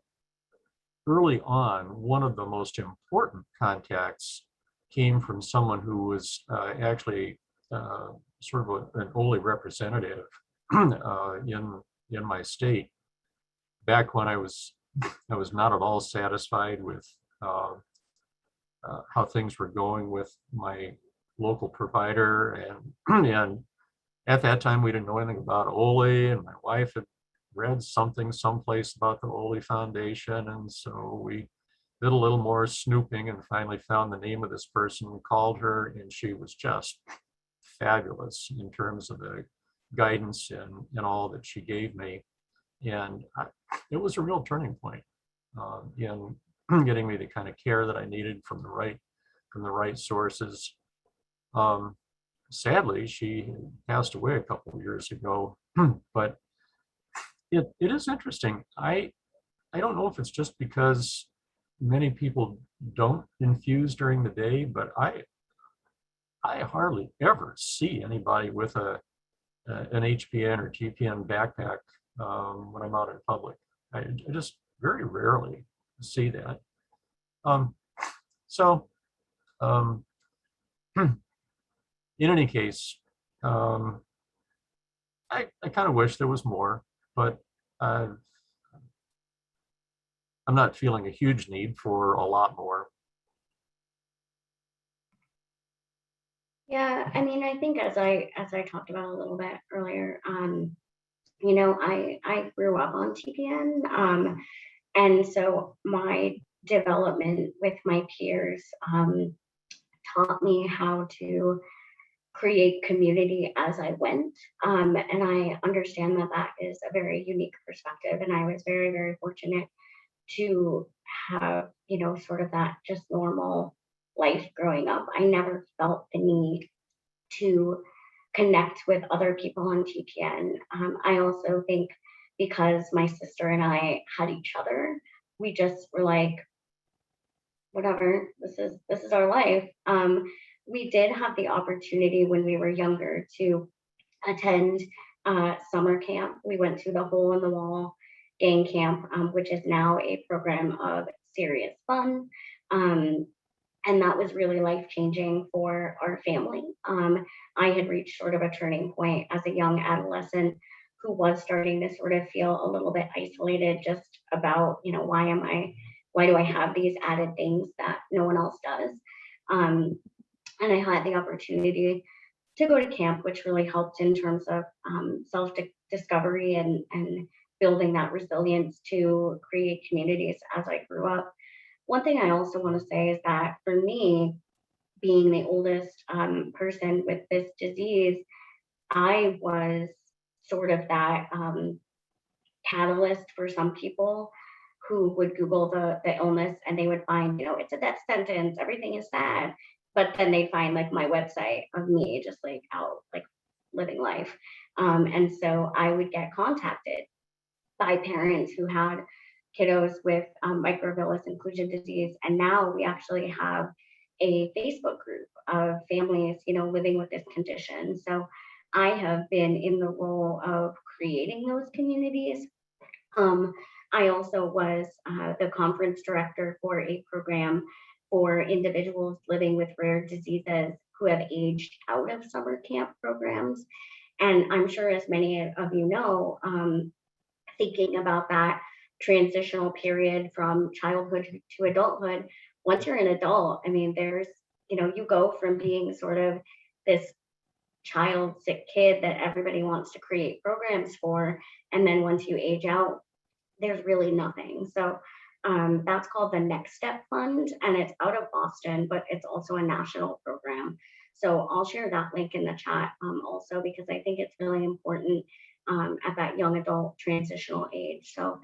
early on, one of the most important contacts came from someone who was actually sort of an Oley representative in my state. Back when I was not at all satisfied with how things were going with my local provider, and at that time we didn't know anything about Oley, and my wife had read something someplace about the Oley Foundation, and so we did a little more snooping and finally found the name of this person, called her, and she was just fabulous in terms of the guidance and all that she gave me. And it was a real turning point in getting me the kind of care that I needed from the right sources. Sadly, she passed away a couple of years ago, but it is interesting. I don't know if it's just because many people don't infuse during the day, but I hardly ever see anybody with an HPN or TPN backpack when I'm out in public. I just very rarely see that. In any case, I kind of wish there was more, but I'm not feeling a huge need for a lot more. Yeah, I mean, I think as I talked about a little bit earlier, you know, I grew up on TPN, and so my development with my peers taught me how to create community as I went, and I understand that that is a very unique perspective, and I was very, very fortunate to have, you know, sort of that just normal life growing up. I never felt the need to connect with other people on TPN. I also think because my sister and I had each other, we just were like, whatever, this is our life. We did have the opportunity when we were younger to attend summer camp. We went to the Hole in the Wall gang camp, which is now a program of serious fun. And that was really life changing for our family. I had reached sort of a turning point as a young adolescent who was starting to sort of feel a little bit isolated just about, you know, why do I have these added things that no one else does? And I had the opportunity to go to camp, which really helped in terms of self-discovery and building that resilience to create communities as I grew up. One thing I also want to say is that for me, being the oldest person with this disease, I was sort of that catalyst for some people who would Google the illness and they would find, you know, it's a death sentence, everything is sad. But then they'd find like my website of me just like out, like living life. And so I would get contacted by parents who had kiddos with microvillus inclusion disease. And now we actually have a Facebook group of families, you know, living with this condition. So I have been in the role of creating those communities. I also was the conference director for a program for individuals living with rare diseases who have aged out of summer camp programs. And I'm sure as many of you know, thinking about that transitional period from childhood to adulthood, once you're an adult, I mean, there's, you know, you go from being sort of this child sick kid that everybody wants to create programs for. And then once you age out, there's really nothing. So that's called the Next Step Fund, and it's out of Boston, but it's also a national program. So I'll share that link in the chat also, because I think it's really important at that young adult transitional age. So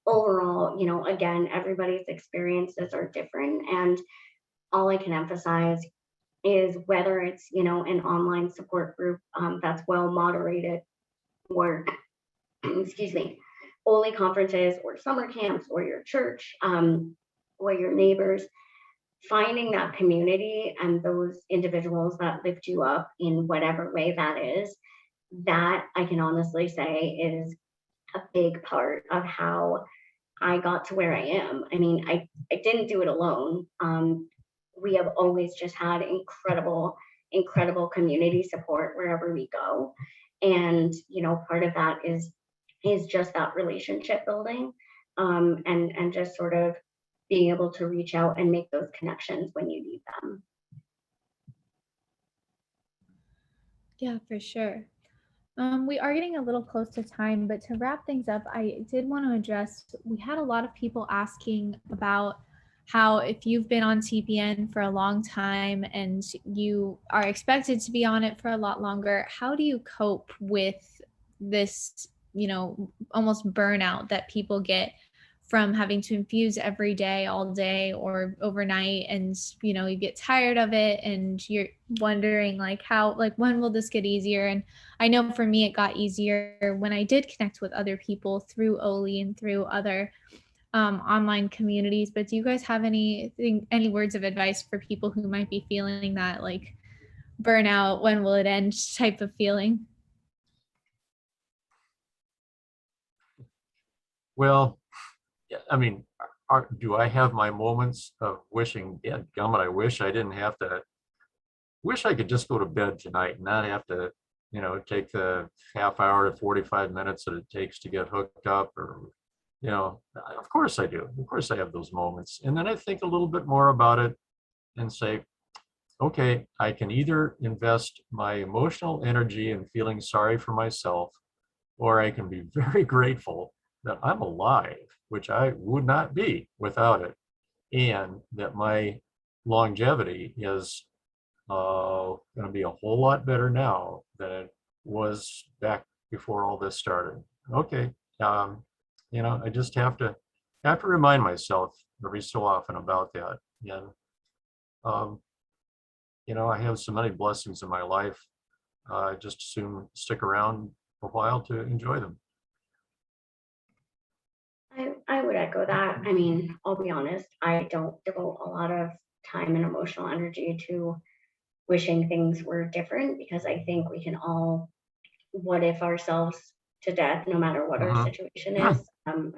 overall, you know, again, everybody's experiences are different. And all I can emphasize is whether it's, you know, an online support group that's well moderated, or excuse me, Oley conferences or summer camps or your church or your neighbors, finding that community and those individuals that lift you up in whatever way that is, that I can honestly say is a big part of how I got to where I am. I mean, I didn't do it alone. We have always just had incredible community support wherever we go. And, you know, part of that is just that relationship building, and just sort of being able to reach out and make those connections when you need them. Yeah, for sure. We are getting a little close to time, but to wrap things up, I did want to address, we had a lot of people asking about how if you've been on TPN for a long time and you are expected to be on it for a lot longer, how do you cope with this, you know, almost burnout that people get from having to infuse every day, all day, or overnight, and you know, you get tired of it and you're wondering like how, like, when will this get easier? And I know for me it got easier when I did connect with other people through Oley and through other online communities. But do you guys have any words of advice for people who might be feeling that like burnout, when will it end type of feeling? Well, yeah, I mean, do I have my moments of wishing, yeah, gummit, I wish I didn't have to, wish I could just go to bed tonight and not have to, you know, take the half hour to 45 minutes that it takes to get hooked up, or, you know, of course I do. Of course I have those moments. And then I think a little bit more about it and say, okay, I can either invest my emotional energy in feeling sorry for myself, or I can be very grateful that I'm alive, which I would not be without it, and that my longevity is going to be a whole lot better now than it was back before all this started. Okay, you know, I just have to remind myself every so often about that. And you know, I have so many blessings in my life. I just assume stick around a while to enjoy them. I would echo that. I mean, I'll be honest, I don't devote a lot of time and emotional energy to wishing things were different, because I think we can all what if ourselves to death, no matter what our situation is, and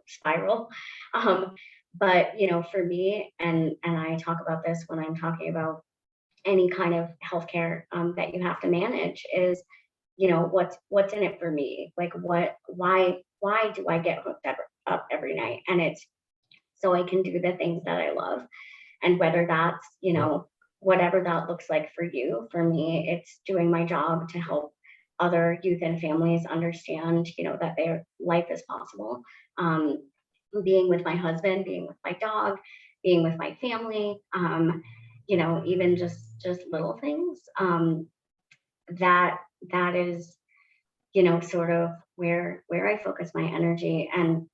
spiral. But you know, for me, and I talk about this when I'm talking about any kind of healthcare that you have to manage, is, you know, what's in it for me? Like, why do I get hooked up every night? And it's so I can do the things that I love. And whether that's, you know, whatever that looks like for you, for me, it's doing my job to help other youth and families understand, you know, that their life is possible. Being with my husband, being with my dog, being with my family, you know, even just little things, that is, you know, sort of where I focus my energy. And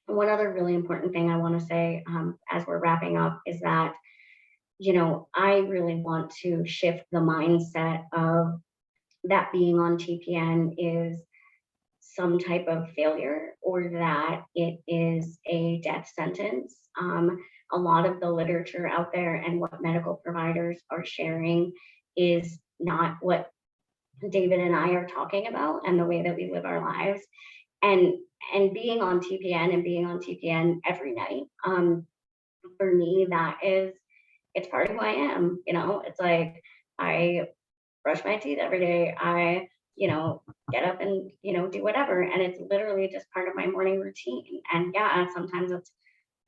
one other really important thing I want to say as we're wrapping up is that, you know, I really want to shift the mindset of that being on TPN is some type of failure, or that it is a death sentence. A lot of the literature out there and what medical providers are sharing is not what David and I are talking about, and the way that we live our lives. And being on TPN every night, for me, it's part of who I am. You know, it's like I brush my teeth every day. I, you know, get up and, you know, do whatever. And it's literally just part of my morning routine. And yeah, sometimes it's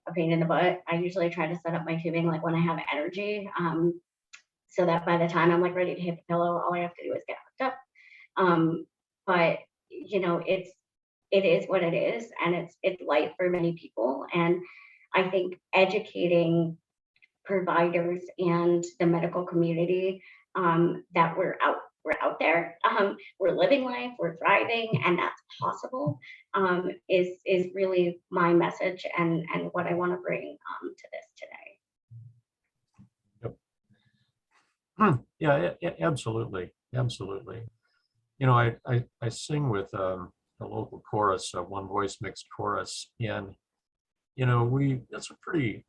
a pain in the butt. I usually try to set up my tubing like when I have energy, so that by the time I'm like ready to hit the pillow, all I have to do is get hooked up. But you know, it is what it is, and it's light for many people. And I think educating providers and the medical community that we're out we're out there, we're living life, we're thriving, and that's possible, is really my message and what I want to bring to this today. Yeah, absolutely, absolutely. You know, I sing with a local chorus, a one voice mixed chorus, and you know, it's a pretty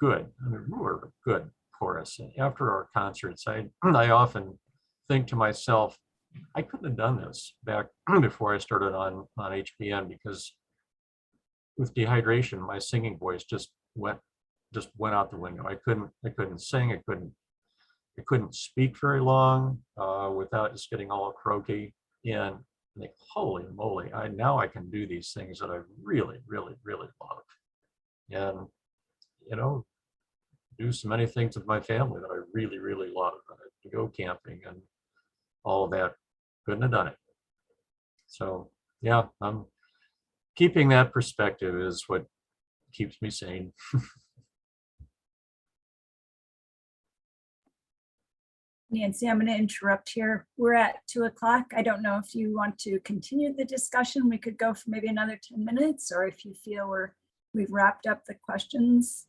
good, I mean, we're good chorus. And after our concerts, I often think to myself, I couldn't have done this back before I started on HPN, because with dehydration, my singing voice just went out the window. I couldn't sing. I couldn't speak very long without just getting all croaky. And I think, holy moly, now I can do these things that I really, really, really love. And, you know, do so many things with my family that I really, really love. To go camping and all of that. Couldn't have done it. So yeah, I'm keeping that perspective is what keeps me sane. Nancy, I'm going to interrupt here. We're at 2 o'clock. I don't know if you want to continue the discussion. We could go for maybe another 10 minutes, or if you feel we've wrapped up the questions,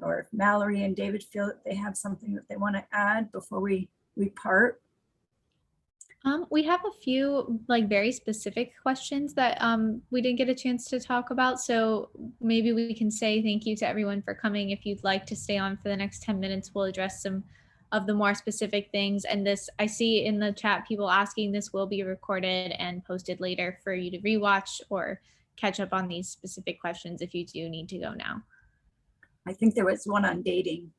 or if Mallory and David feel that they have something that they want to add before we part. We have a few like very specific questions that we didn't get a chance to talk about. So maybe we can say thank you to everyone for coming. If you'd like to stay on for the next 10 minutes, we'll address some of the more specific things. And this, I see in the chat, people asking, this will be recorded and posted later for you to rewatch or catch up on these specific questions if you do need to go now. I think there was one on dating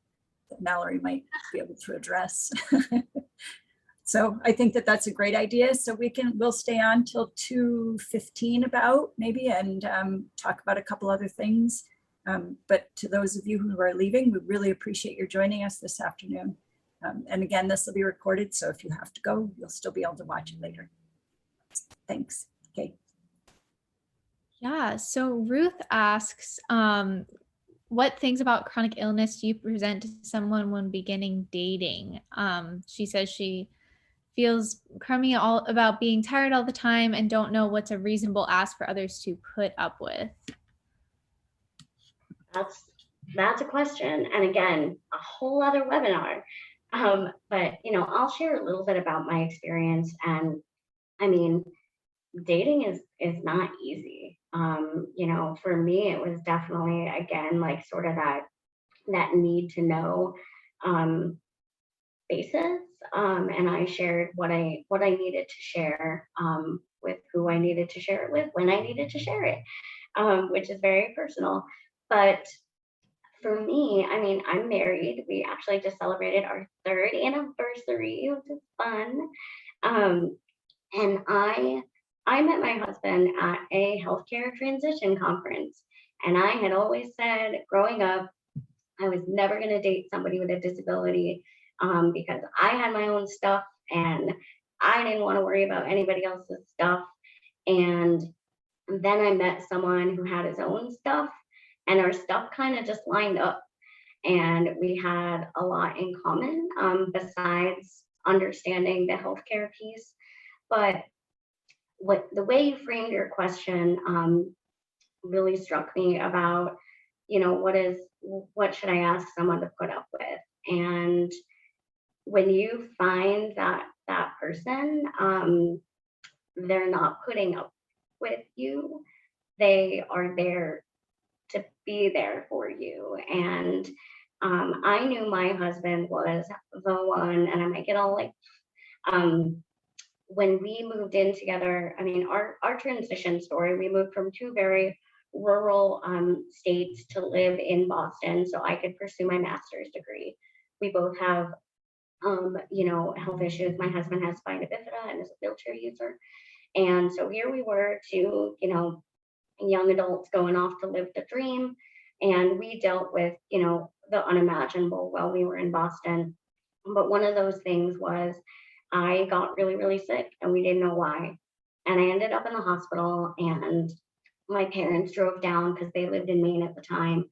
that Mallory might be able to address. So I think that that's a great idea. So we'll stay on till 2:15 about maybe, and talk about a couple other things. But to those of you who are leaving, we really appreciate your joining us this afternoon. And again, this will be recorded, so if you have to go, you'll still be able to watch it later. Thanks. Okay. Yeah, so Ruth asks, what things about chronic illness do you present to someone when beginning dating? She says she feels crummy about being tired all the time and don't know what's a reasonable ask for others to put up with. That's a question, and again, a whole other webinar. But you know, I'll share a little bit about my experience. And I mean, dating is not easy. You know, for me, it was definitely, again, like sort of that need to know basis. And I shared what I needed to share with who I needed to share it with when I needed to share it, which is very personal. But for me, I mean, I'm married. We actually just celebrated our 3rd anniversary, which is fun. And I met my husband at a healthcare transition conference. And I had always said growing up, I was never going to date somebody with a disability because I had my own stuff and I didn't want to worry about anybody else's stuff. And then I met someone who had his own stuff, and our stuff kind of just lined up. And we had a lot in common besides understanding the healthcare piece. But the way you framed your question really struck me about, you know, what should I ask someone to put up with? And when you find that person, they're not putting up with you, they are there to be there for you. And I knew my husband was the one, and I might get all like, when we moved in together, I mean, our transition story, we moved from 2 very rural states to live in Boston so I could pursue my master's degree. We both have, you know, health issues. My husband has spina bifida and is a wheelchair user. And so here we were, 2, you know, young adults going off to live the dream. And we dealt with, you know, the unimaginable while we were in Boston. But one of those things was I got really, really sick and we didn't know why. And I ended up in the hospital, and my parents drove down because they lived in Maine at the time.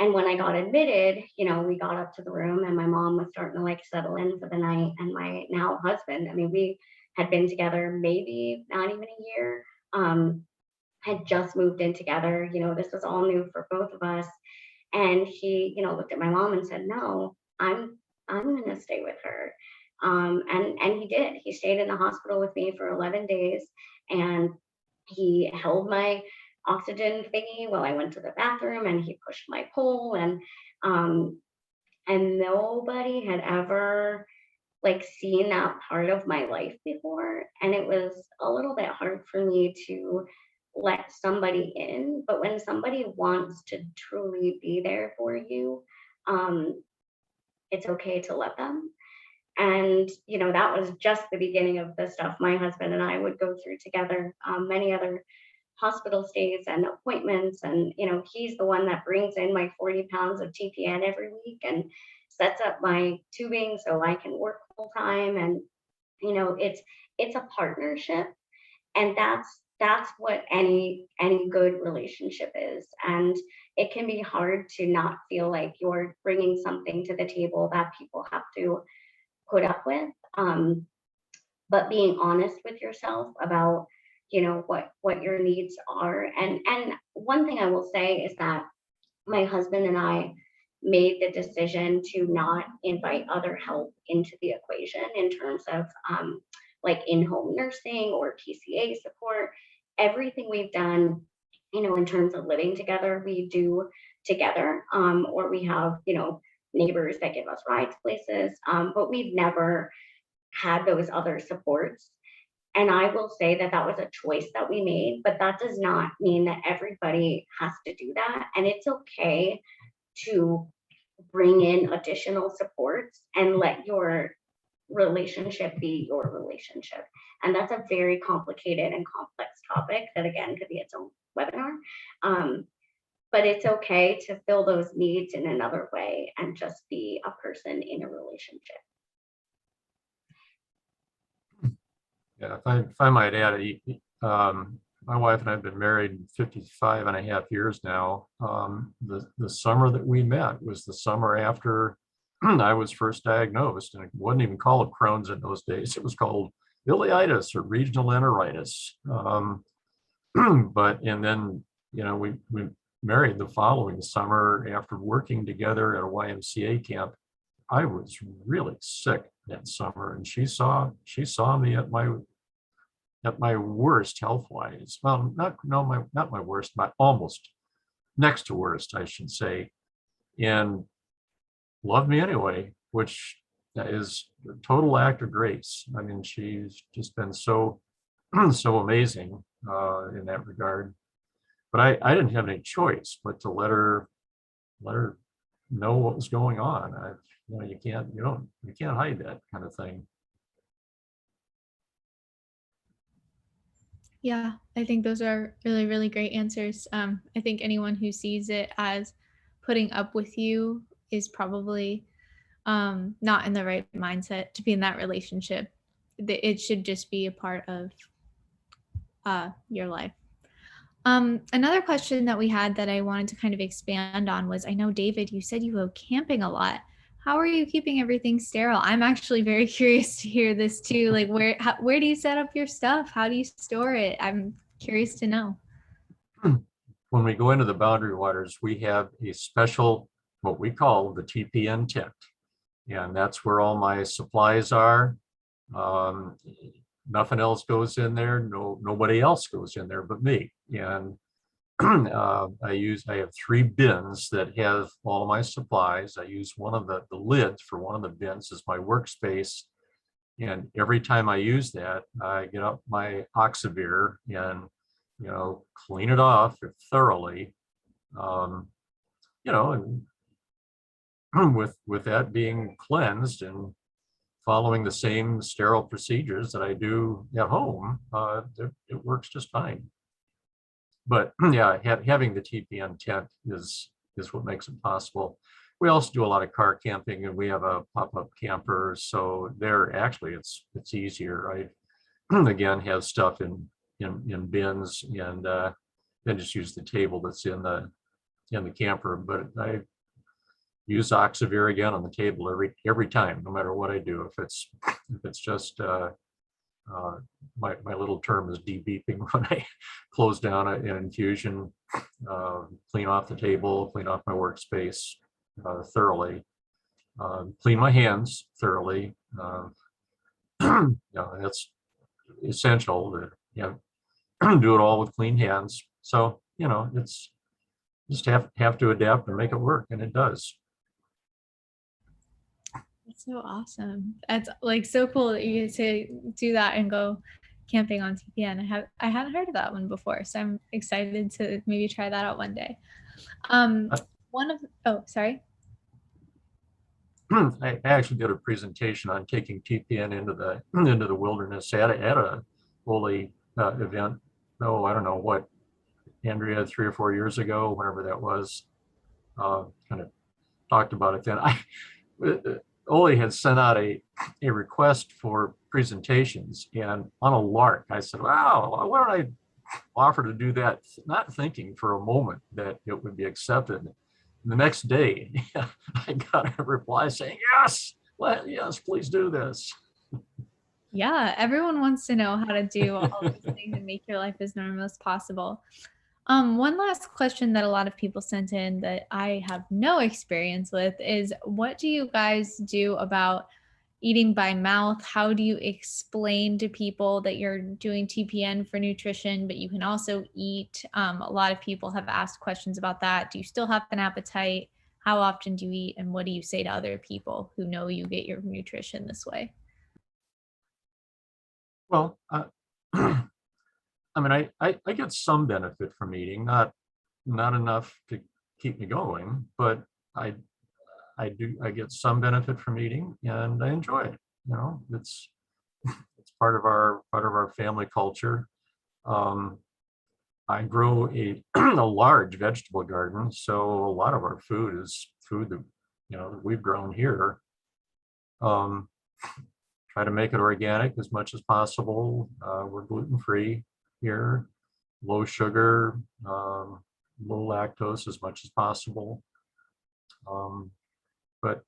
And when I got admitted, we got up to the room and my mom was starting to like settle in for the night. And my now husband, I mean, we had been together maybe not even a year, had just moved in together. This was all new for both of us. And he, looked at my mom and said, no, I'm going to stay with her. And he did. He stayed in the hospital with me for 11 days and he held my oxygen thingy while I went to the bathroom and he pushed my pole and nobody had ever like seen that part of my life before. And it was a little bit hard for me to let somebody in, but when somebody wants to truly be there for you, it's okay to let them. And, that was just the beginning of the stuff my husband and I would go through together, many other hospital stays and appointments. And, he's the one that brings in my 40 pounds of TPN every week and sets up my tubing so I can work full time. And, it's a partnership. And that's what any good relationship is. And it can be hard to not feel like you're bringing something to the table that people have to put up with. But being honest with yourself about, what your needs are. And one thing I will say is that my husband and I made the decision to not invite other help into the equation in terms of like in-home nursing or PCA support. Everything we've done, in terms of living together, we do together, or we have, neighbors that give us rides places, but we've never had those other supports. And I will say that that was a choice that we made, but that does not mean that everybody has to do that. And it's okay to bring in additional supports and let your relationship be your relationship. And that's a very complicated and complex topic that again could be its own webinar. But it's okay to fill those needs in another way and just be a person in a relationship. Yeah, if I might add, my wife and I have been married 55 and a half years now. The summer that we met was the summer after I was first diagnosed, and it wasn't even called Crohn's in those days. It was called ileitis or regional enteritis. And then, we married the following summer after working together at a YMCA camp. I was really sick that summer, and she saw me at my worst health-wise. Well, not my worst, but almost next to worst, I should say, and loved me anyway, which is a total act of grace. I mean, she's just been so amazing in that regard. But I didn't have any choice but to let her know what was going on. You can't hide that kind of thing. Yeah, I think those are really, really great answers. I think anyone who sees it as putting up with you is probably not in the right mindset to be in that relationship. It should just be a part of your life. Another question that we had that I wanted to kind of expand on was, I know, David, you said you go camping a lot. How are you keeping everything sterile? I'm actually very curious to hear this too. Like, where do you set up your stuff? How do you store it? I'm curious to know. When we go into the boundary waters, we have a special, what we call the TPN tent. And that's where all my supplies are. Nothing else goes in there. Nobody else goes in there but me. And I have 3 bins that have all my supplies. I use one of the lids for one of the bins as my workspace. And every time I use that, I get up my Oxivir and, clean it off thoroughly. And with that being cleansed and following the same sterile procedures that I do at home, it works just fine. But yeah, having the TPN tent is what makes it possible. We also do a lot of car camping, and we have a pop-up camper, so there actually it's easier. I again have stuff in bins, and then just use the table that's in the camper. But use Oxivir again on the table every time, no matter what I do. If it's just my little term is de-beeping when I close down an infusion, clean off the table, clean off my workspace thoroughly, clean my hands thoroughly. That's essential to do it all with clean hands. So it's just have to adapt and make it work, and it does. That's so awesome. That's like so cool that you get to do that and go camping on TPN. I hadn't heard of that one before, so I'm excited to maybe try that out one day. Sorry. I actually did a presentation on taking TPN into the wilderness at a Oley event. Oh, I don't know what, Andrea, 3 or 4 years ago, whenever that was. Kind of talked about it then. Oley had sent out a request for presentations, and on a lark, I said, wow, why don't I offer to do that, not thinking for a moment that it would be accepted. The next day, I got a reply saying, yes, please do this. Yeah, everyone wants to know how to do all these things and make your life as normal as possible. One last question that a lot of people sent in that I have no experience with is, what do you guys do about eating by mouth? How do you explain to people that you're doing TPN for nutrition, but you can also eat? A lot of people have asked questions about that. Do you still have an appetite? How often do you eat? And what do you say to other people who know you get your nutrition this way? Well, I mean, I get some benefit from eating, not enough to keep me going, but I get some benefit from eating, and I enjoy it. It's part of our family culture. I grow a large vegetable garden, so a lot of our food is food that we've grown here. Try to make it organic as much as possible. We're gluten-free here, low sugar, low lactose as much as possible. But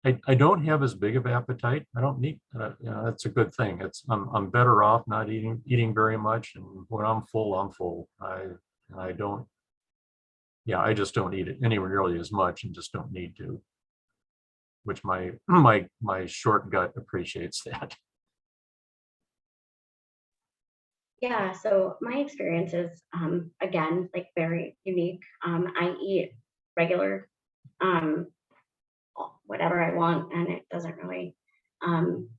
I don't have as big of appetite. I don't need, that's a good thing. I'm better off not eating very much, and when I'm full, I'm full. I just don't eat it anywhere nearly as much, and just don't need to, which my short gut appreciates that. Yeah, so my experience is, again, like very unique. I eat regular, whatever I want, and it doesn't really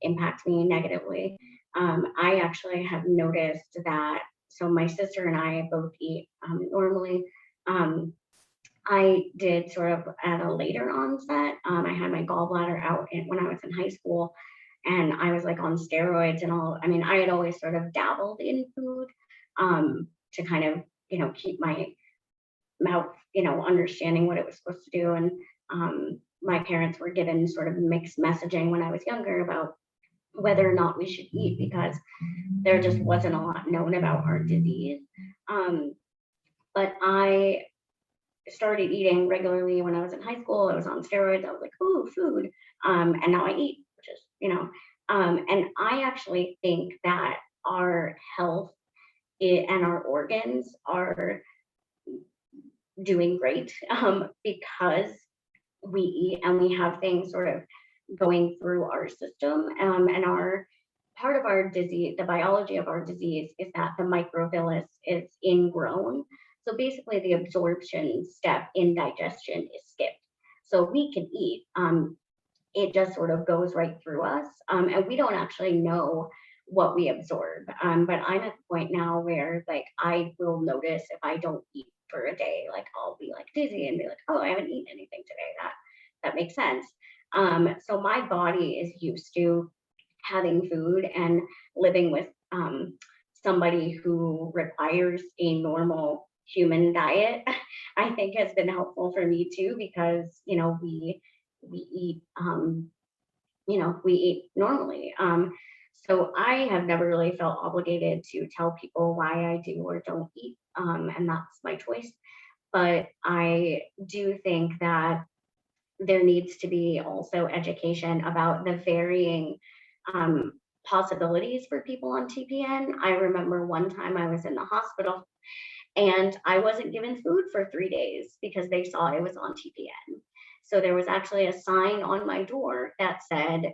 impact me negatively. I actually have noticed that, so my sister and I both eat normally. I did sort of at a later onset. I had my gallbladder out when I was in high school, and I was like on steroids and all. I mean, I had always sort of dabbled in food to kind of, keep my mouth, understanding what it was supposed to do. And my parents were given sort of mixed messaging when I was younger about whether or not we should eat, because there just wasn't a lot known about our disease. But I started eating regularly when I was in high school. I was on steroids. I was like, ooh, food. And now I eat, which is, and I actually think that our health and our organs are doing great because we eat and we have things sort of going through our system. And our part of our disease, the biology of our disease, is that the microvillus is ingrown. So basically the absorption step in digestion is skipped. So we can eat. It just sort of goes right through us. And we don't actually know what we absorb. But I'm at the point now where like I will notice if I don't eat for a day, like I'll be like dizzy and be like, oh, I haven't eaten anything today. That makes sense. So my body is used to having food, and living with somebody who requires a normal human diet, I think has been helpful for me too, because we eat we eat normally. So I have never really felt obligated to tell people why I do or don't eat, and that's my choice. But I do think that there needs to be also education about the varying possibilities for people on TPN. I remember one time I was in the hospital and I wasn't given food for 3 days because they saw I was on TPN. So there was actually a sign on my door that said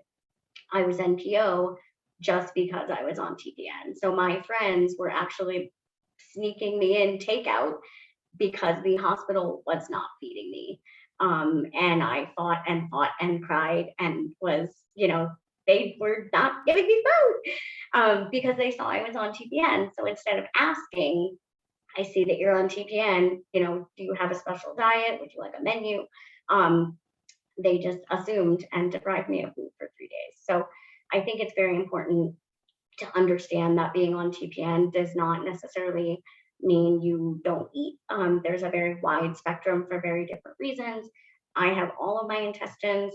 I was NPO just because I was on TPN. So my friends were actually sneaking me in takeout because the hospital was not feeding me. And I fought and cried and was, they were not giving me food because they saw I was on TPN. So instead of asking, I see that you're on TPN, do you have a special diet? Would you like a menu? They just assumed and deprived me of food for 3 days. So I think it's very important to understand that being on TPN does not necessarily mean you don't eat. There's a very wide spectrum for very different reasons. I have all of my intestines,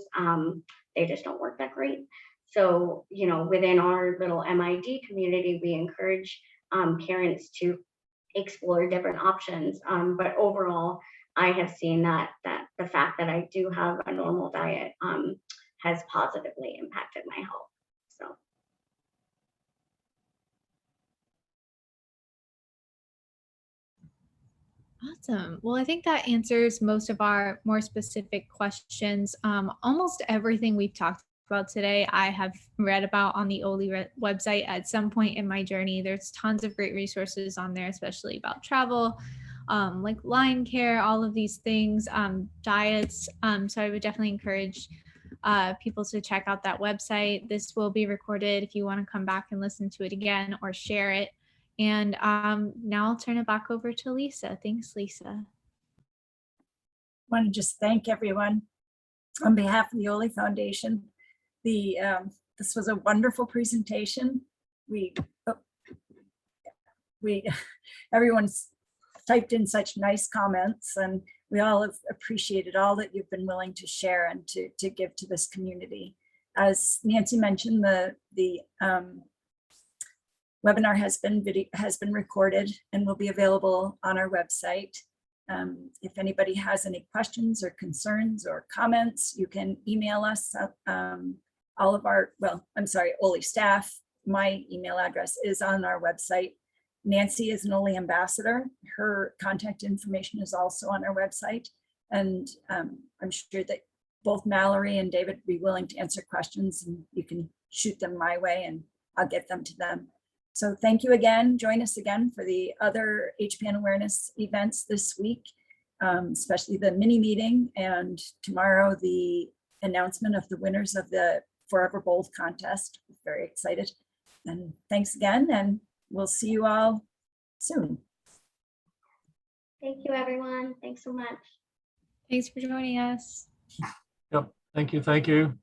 they just don't work that great. So, within our little MID community, we encourage parents to explore different options. But overall, I have seen that the fact that I do have a normal diet has positively impacted my health. So. Awesome. Well, I think that answers most of our more specific questions. Almost everything we've talked about today, I have read about on the Oley website at some point in my journey. There's tons of great resources on there, especially about travel, like line care, all of these things, diets. So I would definitely encourage people to check out that website. This will be recorded if you want to come back and listen to it again or share it. And now I'll turn it back over to Lisa. Thanks, Lisa. I want to just thank everyone on behalf of the Oley Foundation. This was a wonderful presentation. Everyone's typed in such nice comments, and we all have appreciated all that you've been willing to share and to give to this community. As Nancy mentioned, the webinar has been recorded and will be available on our website. If anybody has any questions or concerns or comments, you can email us. All of our, Oley staff, my email address is on our website. Nancy is an Oley ambassador. Her contact information is also on our website. And I'm sure that both Mallory and David will be willing to answer questions, and you can shoot them my way and I'll get them to them. So thank you again. Join us again for the other HPN awareness events this week, especially the mini meeting, and tomorrow the announcement of the winners of the Forever Bold contest. Very excited. And thanks again, and we'll see you all soon. Thank you, everyone. Thanks so much. Thanks for joining us. Yep. Thank you. Thank you.